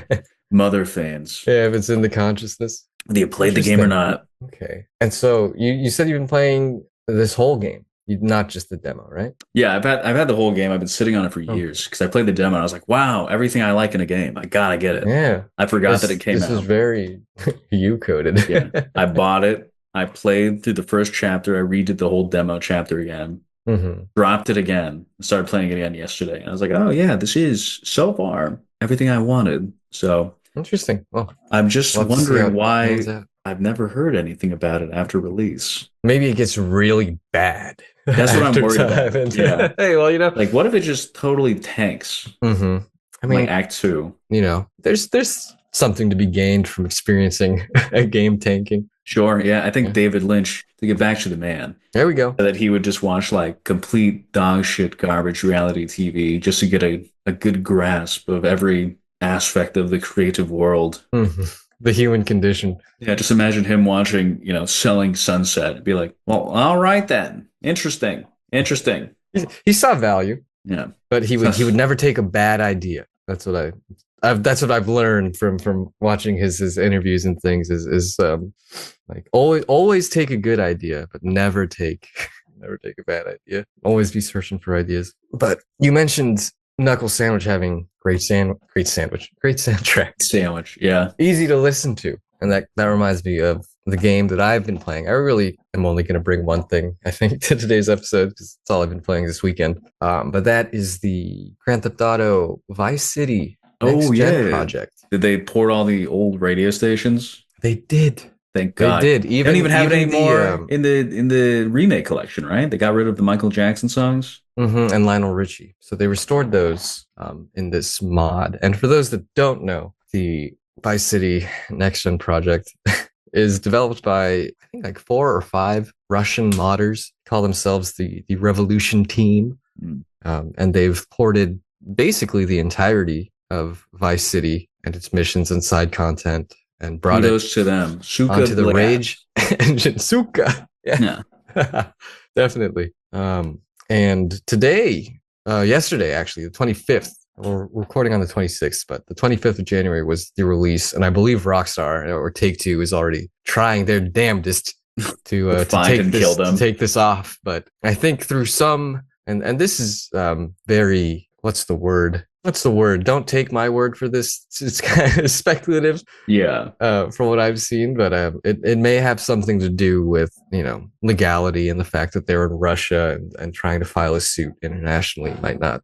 Speaker 2: mother fans.
Speaker 1: Yeah, if it's in the consciousness.
Speaker 2: Whether you played the game or not.
Speaker 1: Okay. And so you said you've been playing this whole game. Not just the demo, right?
Speaker 2: Yeah, I've had the whole game. I've been sitting on it for years because I played the demo and I was like, wow, everything I like in a game, I gotta get it.
Speaker 1: Yeah.
Speaker 2: I forgot that it came out.
Speaker 1: This is very you coded.
Speaker 2: Yeah. I bought it. I played through the first chapter. I redid the whole demo chapter again. dropped it again, started playing it again yesterday. And I was like, oh yeah, this is so far everything I wanted. So
Speaker 1: Interesting. Well,
Speaker 2: I'm just
Speaker 1: we'll have to see how
Speaker 2: wondering
Speaker 1: it pans
Speaker 2: why
Speaker 1: out.
Speaker 2: I've never heard anything about it after release.
Speaker 1: Maybe it gets really bad
Speaker 2: That's what I'm
Speaker 1: after
Speaker 2: worried
Speaker 1: time.
Speaker 2: about.
Speaker 1: And
Speaker 2: Yeah.
Speaker 1: hey, well,
Speaker 2: Like, what if it just totally tanks?
Speaker 1: I
Speaker 2: Like
Speaker 1: mean,
Speaker 2: Act Two.
Speaker 1: there's something to be gained from experiencing a game tanking.
Speaker 2: Sure. Yeah. I think
Speaker 1: Yeah.
Speaker 2: David Lynch, to get back to the man,
Speaker 1: There we go.
Speaker 2: that he would just watch like complete dog shit garbage reality TV just to get a good grasp of every aspect of the creative world.
Speaker 1: The human condition.
Speaker 2: Yeah, just imagine him watching, Selling Sunset and be like, well, all right then. Interesting. Interesting.
Speaker 1: He saw value,
Speaker 2: Yeah.
Speaker 1: but he would never take a bad idea. That's what that's what I've learned from watching his interviews and things is like always take a good idea, but never take a bad idea. Always be searching for ideas. But you mentioned Knuckle Sandwich having great soundtrack,
Speaker 2: Sandwich. Yeah.
Speaker 1: easy to listen to, and that reminds me of the game that I've been playing. I really am only going to bring one thing, I think, to today's episode because it's all I've been playing this weekend. But that is the Grand Theft Auto Vice City Next Gen project.
Speaker 2: Did they port all the old radio stations?
Speaker 1: They did.
Speaker 2: Thank God.
Speaker 1: They did.
Speaker 2: They don't even have it anymore in the remake collection, right? They got rid of the Michael Jackson songs.
Speaker 1: And Lionel Richie. So they restored those in this mod. And for those that don't know, the Vice City Next Gen project is developed by, I think, like 4 or 5 Russian modders, call themselves the Revolution Team. And they've ported basically the entirety of Vice City and its missions and side content and brought it
Speaker 2: to them. Suka
Speaker 1: onto the Rage engine. Suka. Yeah. Definitely. And yesterday, actually, the 25th, we're recording on the 26th, but the 25th of January was the release. And I believe Rockstar or Take-Two is already trying their damnedest to take this off. But I think through some, and this is very, what's the word? Don't take my word for this. It's kind of speculative.
Speaker 2: Yeah.
Speaker 1: From what I've seen, but it may have something to do with, legality and the fact that they're in Russia and trying to file a suit internationally might not,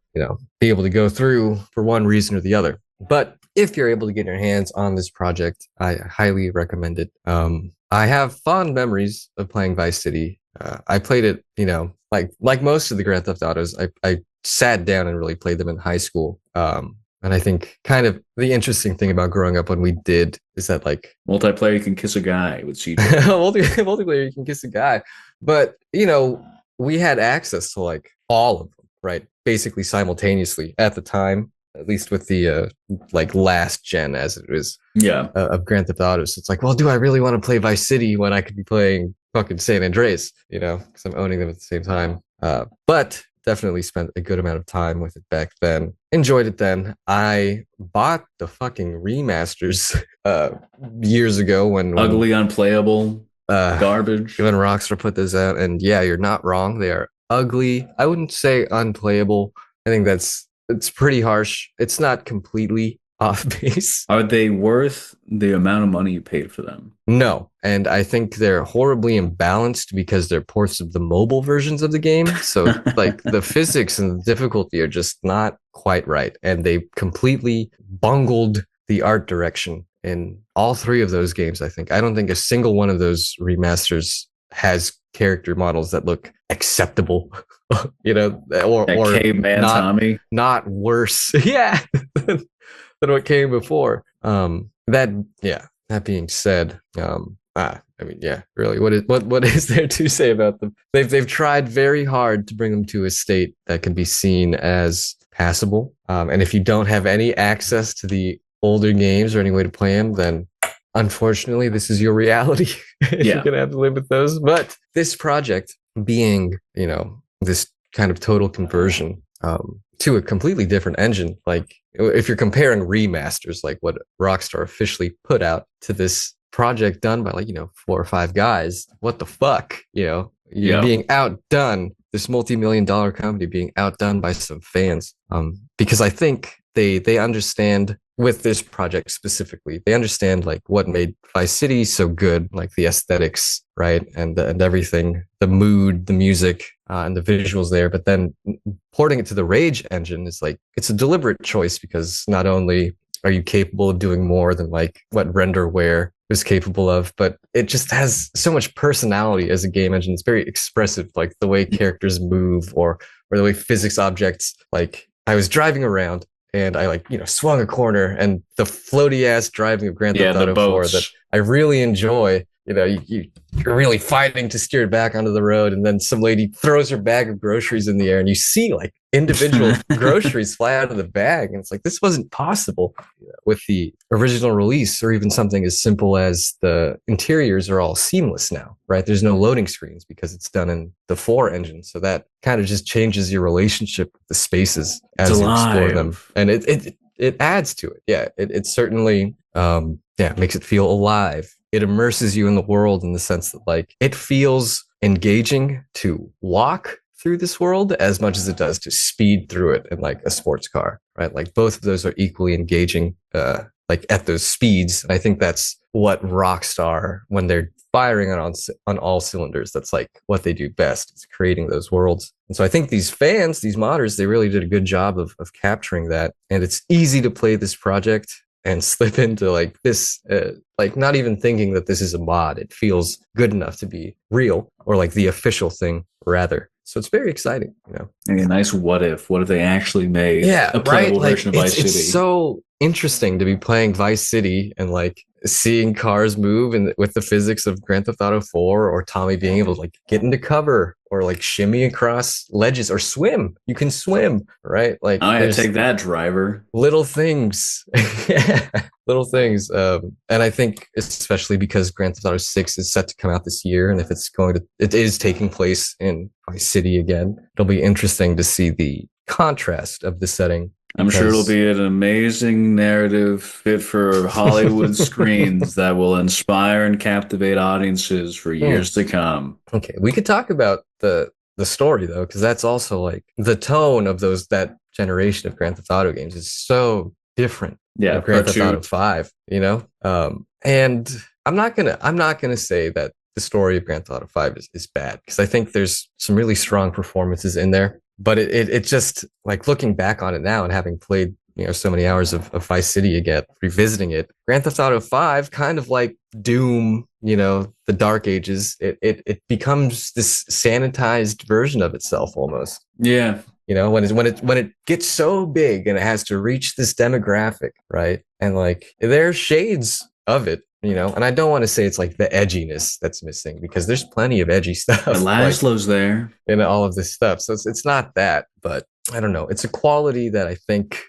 Speaker 1: be able to go through for one reason or the other. But if you're able to get your hands on this project, I highly recommend it. I have fond memories of playing Vice City. I played it, like most of the Grand Theft Autos, I sat down and really played them in high school. And I think kind of the interesting thing about growing up when we did is that like
Speaker 2: multiplayer, you can kiss a guy with CJ.
Speaker 1: Multiplayer, you can kiss a guy. But, we had access to like all of them, right? Basically simultaneously at the time, at least with the like last gen as it was of Grand Theft Auto. So it's like, well, do I really want to play Vice City when I could be playing fucking San Andreas, because I'm owning them at the same time. But definitely spent a good amount of time with it back then. Enjoyed it then. I bought the fucking remasters years ago when
Speaker 2: ugly, unplayable, garbage.
Speaker 1: When Rockstar put those out, and yeah, you're not wrong. They are ugly. I wouldn't say unplayable. I think it's pretty harsh. It's not completely off base.
Speaker 2: Are they worth the amount of money you paid for them?
Speaker 1: No. And I think they're horribly imbalanced because they're ports of the mobile versions of the game. So like the physics and the difficulty are just not quite right. And they completely bungled the art direction in all 3 of those games, I think. I don't think a single one of those remasters has character models that look acceptable, or
Speaker 2: caveman Tommy.
Speaker 1: Not worse. Yeah. Than what came before. That being said, really, what is there to say about them? They've tried very hard to bring them to a state that can be seen as passable. And if you don't have any access to the older games or any way to play them, then unfortunately, this is your reality. You're gonna have to live with those. But this project being, this kind of total conversion to a completely different engine, like if you're comparing remasters, like what Rockstar officially put out to this project done by 4 or 5 guys, what the fuck, you're being outdone, this multi-million-dollar company being outdone by some fans, because I think they understand with this project specifically, they understand like what made Vice City so good, like the aesthetics, right, and everything, the mood, the music, and the visuals there. But then porting it to the Rage engine is like it's a deliberate choice because not only are you capable of doing more than like what Renderware is capable of, but it just has so much personality as a game engine. It's very expressive, like the way characters move or the way physics objects, like I was driving around and I like, swung a corner and the floaty ass driving of Grand Theft Auto 4 that I really enjoy. You're really fighting to steer it back onto the road, and then some lady throws her bag of groceries in the air, and you see like individual groceries fly out of the bag, and it's like this wasn't possible with the original release, or even something as simple as the interiors are all seamless now, right? There's no loading screens because it's done in the 4 engine, so that kind of just changes your relationship with the spaces as you explore them, and it adds to it. Yeah, it certainly makes it feel alive. It immerses you in the world in the sense that like it feels engaging to walk through this world as much as it does to speed through it in like a sports car, right? Like both of those are equally engaging, like at those speeds. And I think that's what Rockstar, when they're firing on all cylinders, that's like what they do best, is creating those worlds. And so I think these fans, these modders, they really did a good job of capturing that. And it's easy to play this project and slip into like this, like not even thinking that this is a mod. It feels good enough to be real, or like the official thing rather. So it's very exciting,
Speaker 2: And a nice what if they actually made a playable version of Vice City.
Speaker 1: It's so interesting to be playing Vice City and like seeing cars move and with the physics of Grand Theft Auto 4, or Tommy being able to like get into cover or like shimmy across ledges or swim. You can swim, right? Like
Speaker 2: I take that, driver.
Speaker 1: Little things. Little things. And I think especially because Grand Theft Auto 6 is set to come out this year, and if it is taking place in Vice City again, it'll be interesting to see the contrast of the setting.
Speaker 2: I'm sure it'll be an amazing narrative fit for Hollywood screens that will inspire and captivate audiences for years to come.
Speaker 1: Okay, we could talk about the story though, because that's also like the tone of that generation of Grand Theft Auto games is so different.
Speaker 2: Yeah,
Speaker 1: Grand Theft Auto 5, and I'm not gonna say that the story of Grand Theft Auto 5 is bad, because I think there's some really strong performances in there. But it just, like, looking back on it now and having played, so many hours of Vice City again, revisiting it, Grand Theft Auto 5, kind of like Doom, the Dark Ages, it becomes this sanitized version of itself almost.
Speaker 2: Yeah.
Speaker 1: When it gets so big and it has to reach this demographic, right? And like there are shades of it, and I don't want to say it's like the edginess that's missing, because there's plenty of edgy stuff.
Speaker 2: Laszlo's there
Speaker 1: in all of this stuff, so it's not that, but I don't know. It's a quality that I think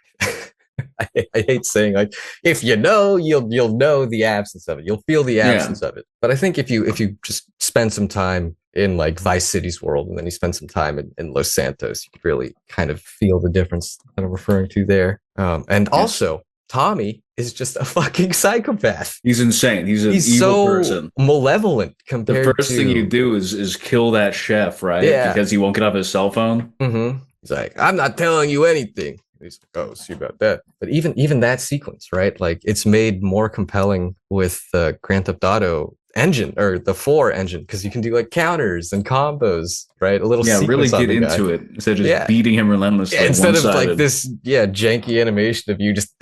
Speaker 1: I hate saying, like, if you'll know the absence of it, you'll feel the absence of it. But I think if you just spend some time in like Vice City's world, and then you spend some time in Los Santos, you can really kind of feel the difference that I'm referring to there. And also, Tommy is just a fucking psychopath.
Speaker 2: He's insane. He's an evil person.
Speaker 1: Malevolent compared to...
Speaker 2: The first thing you do is kill that chef, right?
Speaker 1: Yeah.
Speaker 2: Because he won't get off his cell phone.
Speaker 1: Mm-hmm. He's like, I'm not telling you anything. He's like, oh, see about that. But even that sequence, right? Like, it's made more compelling with the Grand Theft Auto engine, or the 4 engine, because you can do like counters and combos, right? A little
Speaker 2: really get into it instead of just beating him relentlessly.
Speaker 1: Instead of like this janky animation of you just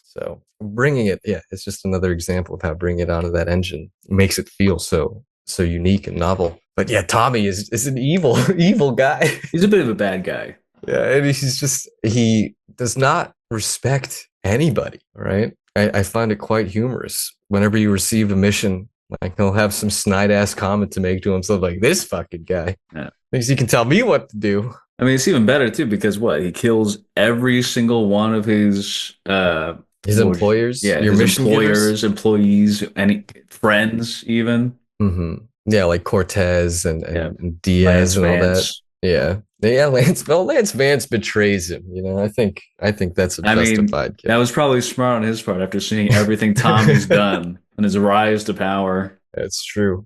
Speaker 1: so bringing it, it's just another example of how bringing it onto that engine makes it feel so unique and novel. But Tommy is an evil guy.
Speaker 2: He's a bit of a bad guy.
Speaker 1: Yeah, and he does not respect anybody, right? I find it quite humorous. Whenever you receive a mission, like, he'll have some snide-ass comment to make to himself, like, this fucking guy. Yeah. Thinks he can tell me what to do.
Speaker 2: I mean, it's even better, too, because he kills every single one of his
Speaker 1: employers?
Speaker 2: Yeah,
Speaker 1: your
Speaker 2: his
Speaker 1: mission
Speaker 2: employers, friends, even.
Speaker 1: Mm-hmm. Yeah, like Cortez and Diaz and all that. Yeah. Yeah, Lance Vance betrays him. I think that's a justified kill.
Speaker 2: That was probably smart on his part after seeing everything Tommy's done and his rise to power.
Speaker 1: That's true.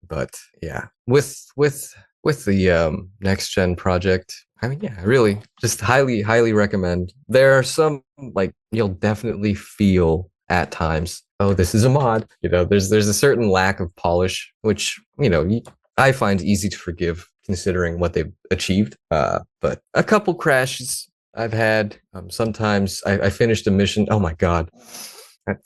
Speaker 1: But yeah, with the next gen project, I mean, yeah, really, just highly recommend. There are some like you'll definitely feel at times, oh, this is a mod. There's a certain lack of polish, which I find easy to forgive considering what they've achieved. But a couple crashes I've had. Sometimes I finished a mission. Oh my god, I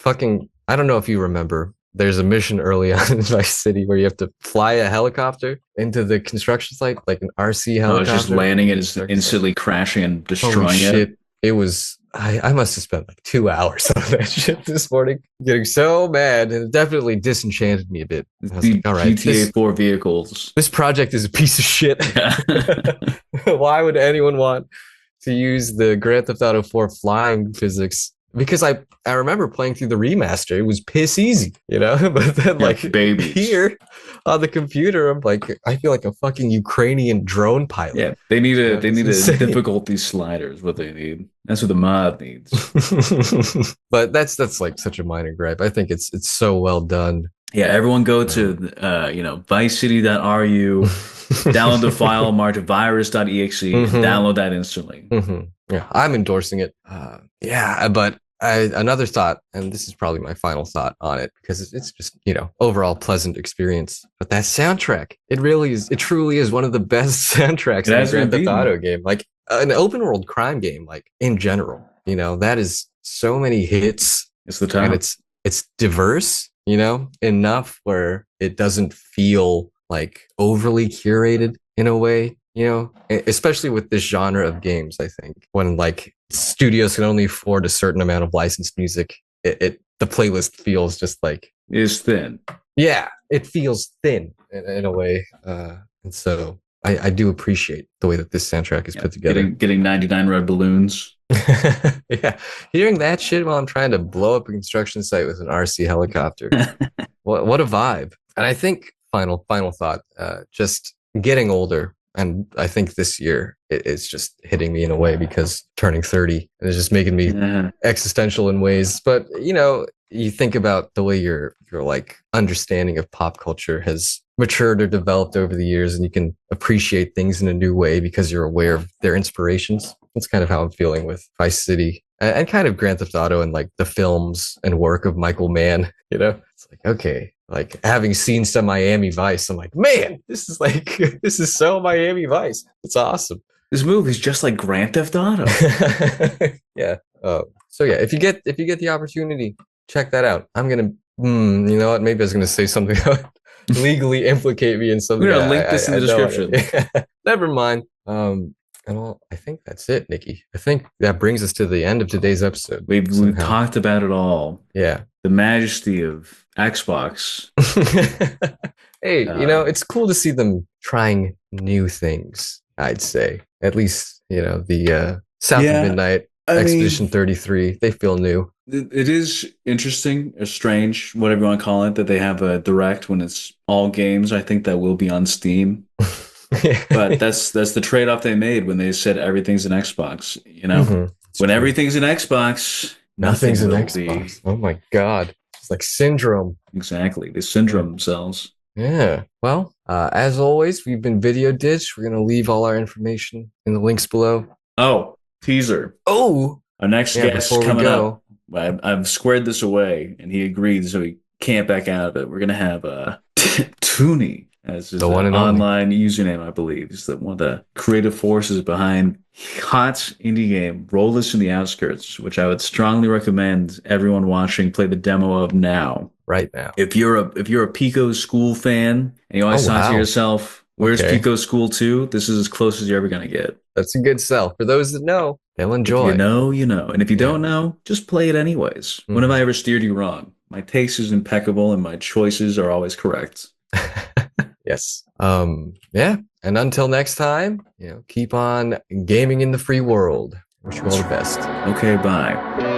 Speaker 1: don't know if you remember. There's a mission early on in Vice City where you have to fly a helicopter into the construction site, like an RC helicopter.
Speaker 2: Oh, it's just landing and it's instantly crashing and destroying it.
Speaker 1: It was, I must have spent like 2 hours on that shit this morning, getting so mad, and it definitely disenchanted me a bit. I was like, all right,
Speaker 2: GTA 4 vehicles.
Speaker 1: This project is a piece of shit. Yeah. Why would anyone want to use the Grand Theft Auto 4 flying physics? Because I remember playing through the remaster, it was piss easy, but then like here on the computer, I'm like, I feel like a fucking Ukrainian drone pilot.
Speaker 2: Yeah, they need a difficulty slider is what they need. That's what the mod needs.
Speaker 1: But that's like such a minor gripe. I think it's so well done.
Speaker 2: Yeah, everyone go to vicecity.ru, download the file, mark virus.exe, and download that instantly.
Speaker 1: Yeah, I'm endorsing it. But another thought, and this is probably my final thought on it, because it's just, overall pleasant experience. But that soundtrack, it truly is one of the best soundtracks in a Grand Theft Auto game. Like an open world crime game, like in general, that is so many hits.
Speaker 2: It's the time.
Speaker 1: And it's diverse, enough where it doesn't feel like overly curated in a way. Especially with this genre of games, I think when like studios can only afford a certain amount of licensed music, the playlist feels just like
Speaker 2: is thin.
Speaker 1: Yeah, it feels thin in a way, and so I do appreciate the way that this soundtrack is put together.
Speaker 2: Getting 99 red balloons.
Speaker 1: Yeah, hearing that shit while I'm trying to blow up a construction site with an RC helicopter. What a vibe! And I think final thought, just getting older. And I think this year it's just hitting me in a way because turning 30 and it's just making me existential in ways. But you think about the way your like understanding of pop culture has matured or developed over the years, and you can appreciate things in a new way because you're aware of their inspirations. That's kind of how I'm feeling with Vice City and kind of Grand Theft Auto and like the films and work of Michael Mann. It's like, okay. Like having seen some Miami Vice, I'm like, man, this is so Miami Vice. It's awesome.
Speaker 2: This movie's just like Grand Theft Auto.
Speaker 1: Yeah. So yeah, if you get the opportunity, check that out. I'm gonna, you know what? Maybe I was gonna say something that would legally implicate me in something.
Speaker 2: We're gonna link this in the description.
Speaker 1: Never mind. I think that's it, Nikki. I think that brings us to the end of today's episode.
Speaker 2: We've talked about it all.
Speaker 1: Yeah.
Speaker 2: The majesty of Xbox.
Speaker 1: Hey, it's cool to see them trying new things, I'd say. At least, the South of Midnight, Expedition 33, they feel new.
Speaker 2: It is interesting or strange, whatever you want to call it, that they have a direct when it's all games. I think that will be on Steam. But that's the trade-off they made when they said everything's an Xbox. When everything's an Xbox,
Speaker 1: nothing's an Xbox. Oh my god, it's like syndrome.
Speaker 2: Exactly, they syndrome themselves.
Speaker 1: Yeah. Well, as always, we've been Video Ditch. We're gonna leave all our information in the links below.
Speaker 2: Oh, teaser.
Speaker 1: Oh,
Speaker 2: our next guest coming up. I've squared this away, and he agreed, so he can't back out of it. We're gonna have Toonie as his online username, I believe. He's one of the creative forces behind hot indie game Rollers in the Outskirts, which I would strongly recommend everyone watching play the demo of now.
Speaker 1: Right now.
Speaker 2: If you're a Pico School fan and you always thought to yourself, where's Pico School 2? This is as close as you're ever gonna get.
Speaker 1: That's a good sell. For those that know, they'll enjoy.
Speaker 2: If you know. And if you don't know, just play it anyways. When have I ever steered you wrong? My taste is impeccable and my choices are always correct.
Speaker 1: Yes. Yeah. And until next time, keep on gaming in the free world. Wish you all the best.
Speaker 2: Okay, bye.